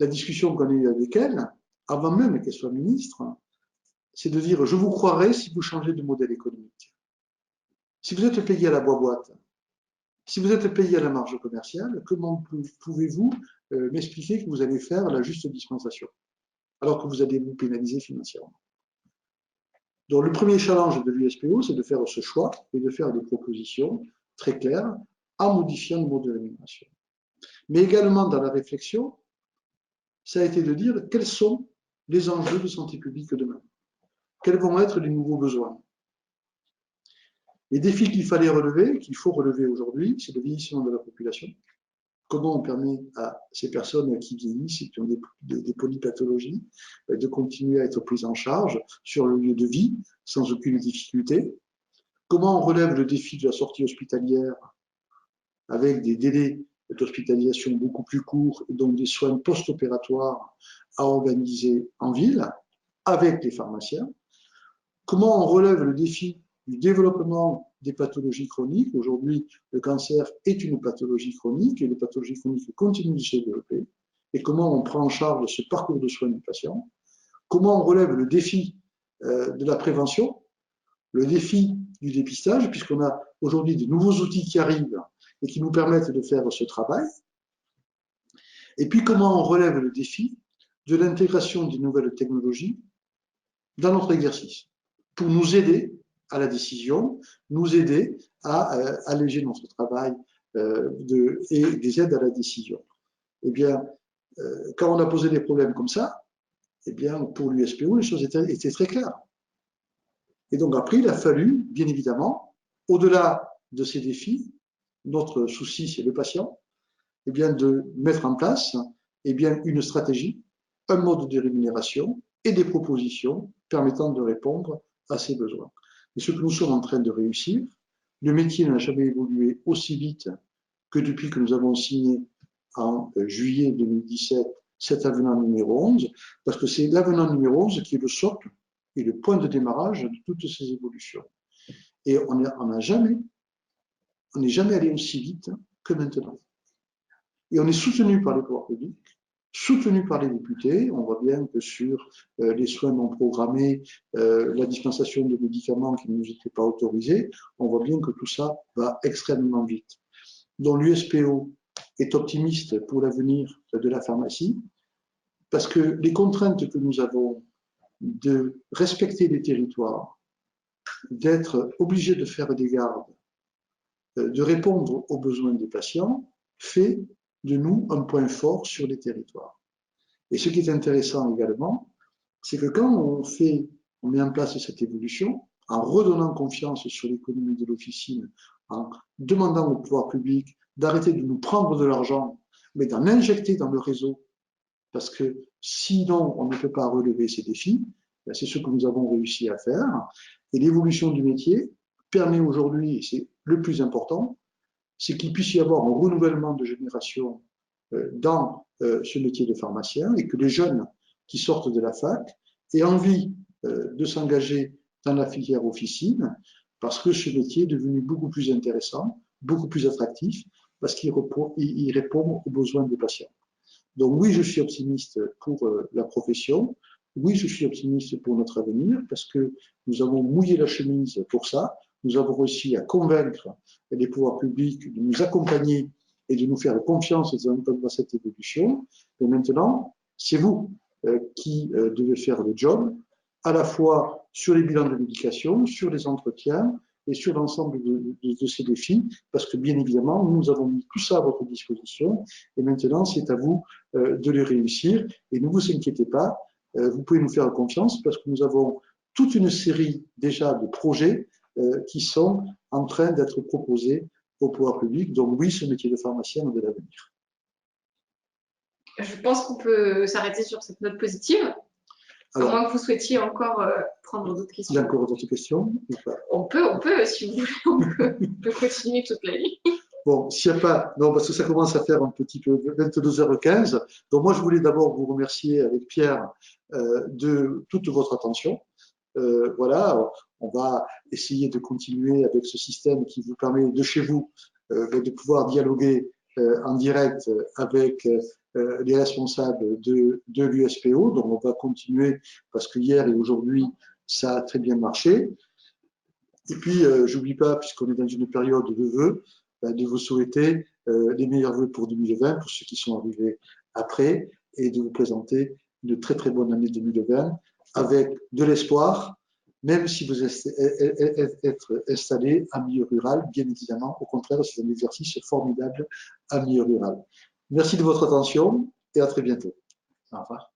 la discussion qu'on a eue avec elle, avant même qu'elle soit ministre, c'est de dire, je vous croirai si vous changez de modèle économique. Si vous êtes payé à la boîte, si vous êtes payé à la marge commerciale, comment pouvez-vous m'expliquer que vous allez faire la juste dispensation, alors que vous allez vous pénaliser financièrement? Donc le premier challenge de l'USPO, c'est de faire ce choix et de faire des propositions très claires en modifiant le mode de rémunération. Mais également dans la réflexion, ça a été de dire quels sont les enjeux de santé publique demain. Quels vont être les nouveaux besoins? Les défis qu'il fallait relever, qu'il faut relever aujourd'hui, c'est le vieillissement de la population. Comment on permet à ces personnes qui vieillissent et qui ont des polypathologies de continuer à être prises en charge sur le lieu de vie sans aucune difficulté? Comment on relève le défi de la sortie hospitalière avec des délais d'hospitalisation beaucoup plus courts et donc des soins post-opératoires à organiser en ville avec les pharmaciens? Comment on relève le défi du développement des pathologies chroniques? Aujourd'hui, le cancer est une pathologie chronique et les pathologies chroniques continuent de se développer. Et comment on prend en charge ce parcours de soins du patient? Comment on relève le défi de la prévention, le défi du dépistage, puisqu'on a aujourd'hui de nouveaux outils qui arrivent et qui nous permettent de faire ce travail? Et puis comment on relève le défi de l'intégration des nouvelles technologies dans notre exercice, pour nous aider à la décision, nous aider à alléger notre travail et des aides à la décision. Eh bien, quand on a posé des problèmes comme ça, eh bien, pour l'USPO, les choses étaient très claires. Et donc après, il a fallu, bien évidemment, au-delà de ces défis, notre souci, c'est le patient, eh bien, de mettre en place eh bien, une stratégie, un mode de rémunération et des propositions permettant de répondre à ces besoins. Et ce que nous sommes en train de réussir, le métier n'a jamais évolué aussi vite que depuis que nous avons signé en juillet 2017 cet avenant numéro 11, parce que c'est l'avenant numéro 11 qui est le socle et le point de démarrage de toutes ces évolutions. Et on n'est jamais allé aussi vite que maintenant. Et on est soutenu par les pouvoirs publics, soutenu par les députés. On voit bien que sur les soins non programmés, la dispensation de médicaments qui ne nous étaient pas autorisés, on voit bien que tout ça va extrêmement vite. Donc l'USPO est optimiste pour l'avenir de la pharmacie, parce que les contraintes que nous avons de respecter les territoires, d'être obligés de faire des gardes, de répondre aux besoins des patients, fait de nous un point fort sur les territoires. Et ce qui est intéressant également, c'est que quand on met en place cette évolution, en redonnant confiance sur l'économie de l'officine, en demandant au pouvoir public d'arrêter de nous prendre de l'argent, mais d'en injecter dans le réseau, parce que sinon on ne peut pas relever ces défis, c'est ce que nous avons réussi à faire. Et l'évolution du métier permet aujourd'hui, et c'est le plus important, c'est qu'il puisse y avoir un renouvellement de génération dans ce métier de pharmacien et que les jeunes qui sortent de la fac aient envie de s'engager dans la filière officine parce que ce métier est devenu beaucoup plus intéressant, beaucoup plus attractif parce qu'il répond aux besoins des patients. Donc oui, je suis optimiste pour la profession, oui, je suis optimiste pour notre avenir parce que nous avons mouillé la chemise pour ça, nous avons réussi à convaincre les pouvoirs publics de nous accompagner et de nous faire confiance dans cette évolution. Et maintenant, c'est vous qui devez faire le job, à la fois sur les bilans de médication, sur les entretiens et sur l'ensemble de ces défis, parce que bien évidemment, nous avons mis tout ça à votre disposition et maintenant, c'est à vous de les réussir. Et ne vous inquiétez pas, vous pouvez nous faire confiance parce que nous avons toute une série déjà de projets qui sont en train d'être proposés au pouvoir public. Donc oui, ce métier de pharmacien a de l'avenir. Je pense qu'on peut s'arrêter sur cette note positive. Alors, à moins que vous souhaitiez encore prendre d'autres questions. Il y a encore d'autres questions? On peut, si vous voulez, on peut continuer toute la nuit. Bon, s'il n'y a pas, non, parce que ça commence à faire un petit peu 22h15. Donc moi, je voulais d'abord vous remercier avec Pierre de toute votre attention. Voilà, on va essayer de continuer avec ce système qui vous permet de chez vous de pouvoir dialoguer en direct avec les responsables de l'USPO. Donc on va continuer parce que hier et aujourd'hui, ça a très bien marché. Et puis, j'oublie pas, puisqu'on est dans une période de vœux, de vous souhaiter les meilleurs vœux pour 2020, pour ceux qui sont arrivés après, et de vous présenter une très très bonne année 2020 avec de l'espoir, même si vous êtes installé en milieu rural, bien évidemment. Au contraire, c'est un exercice formidable en milieu rural. Merci de votre attention et à très bientôt. Au revoir.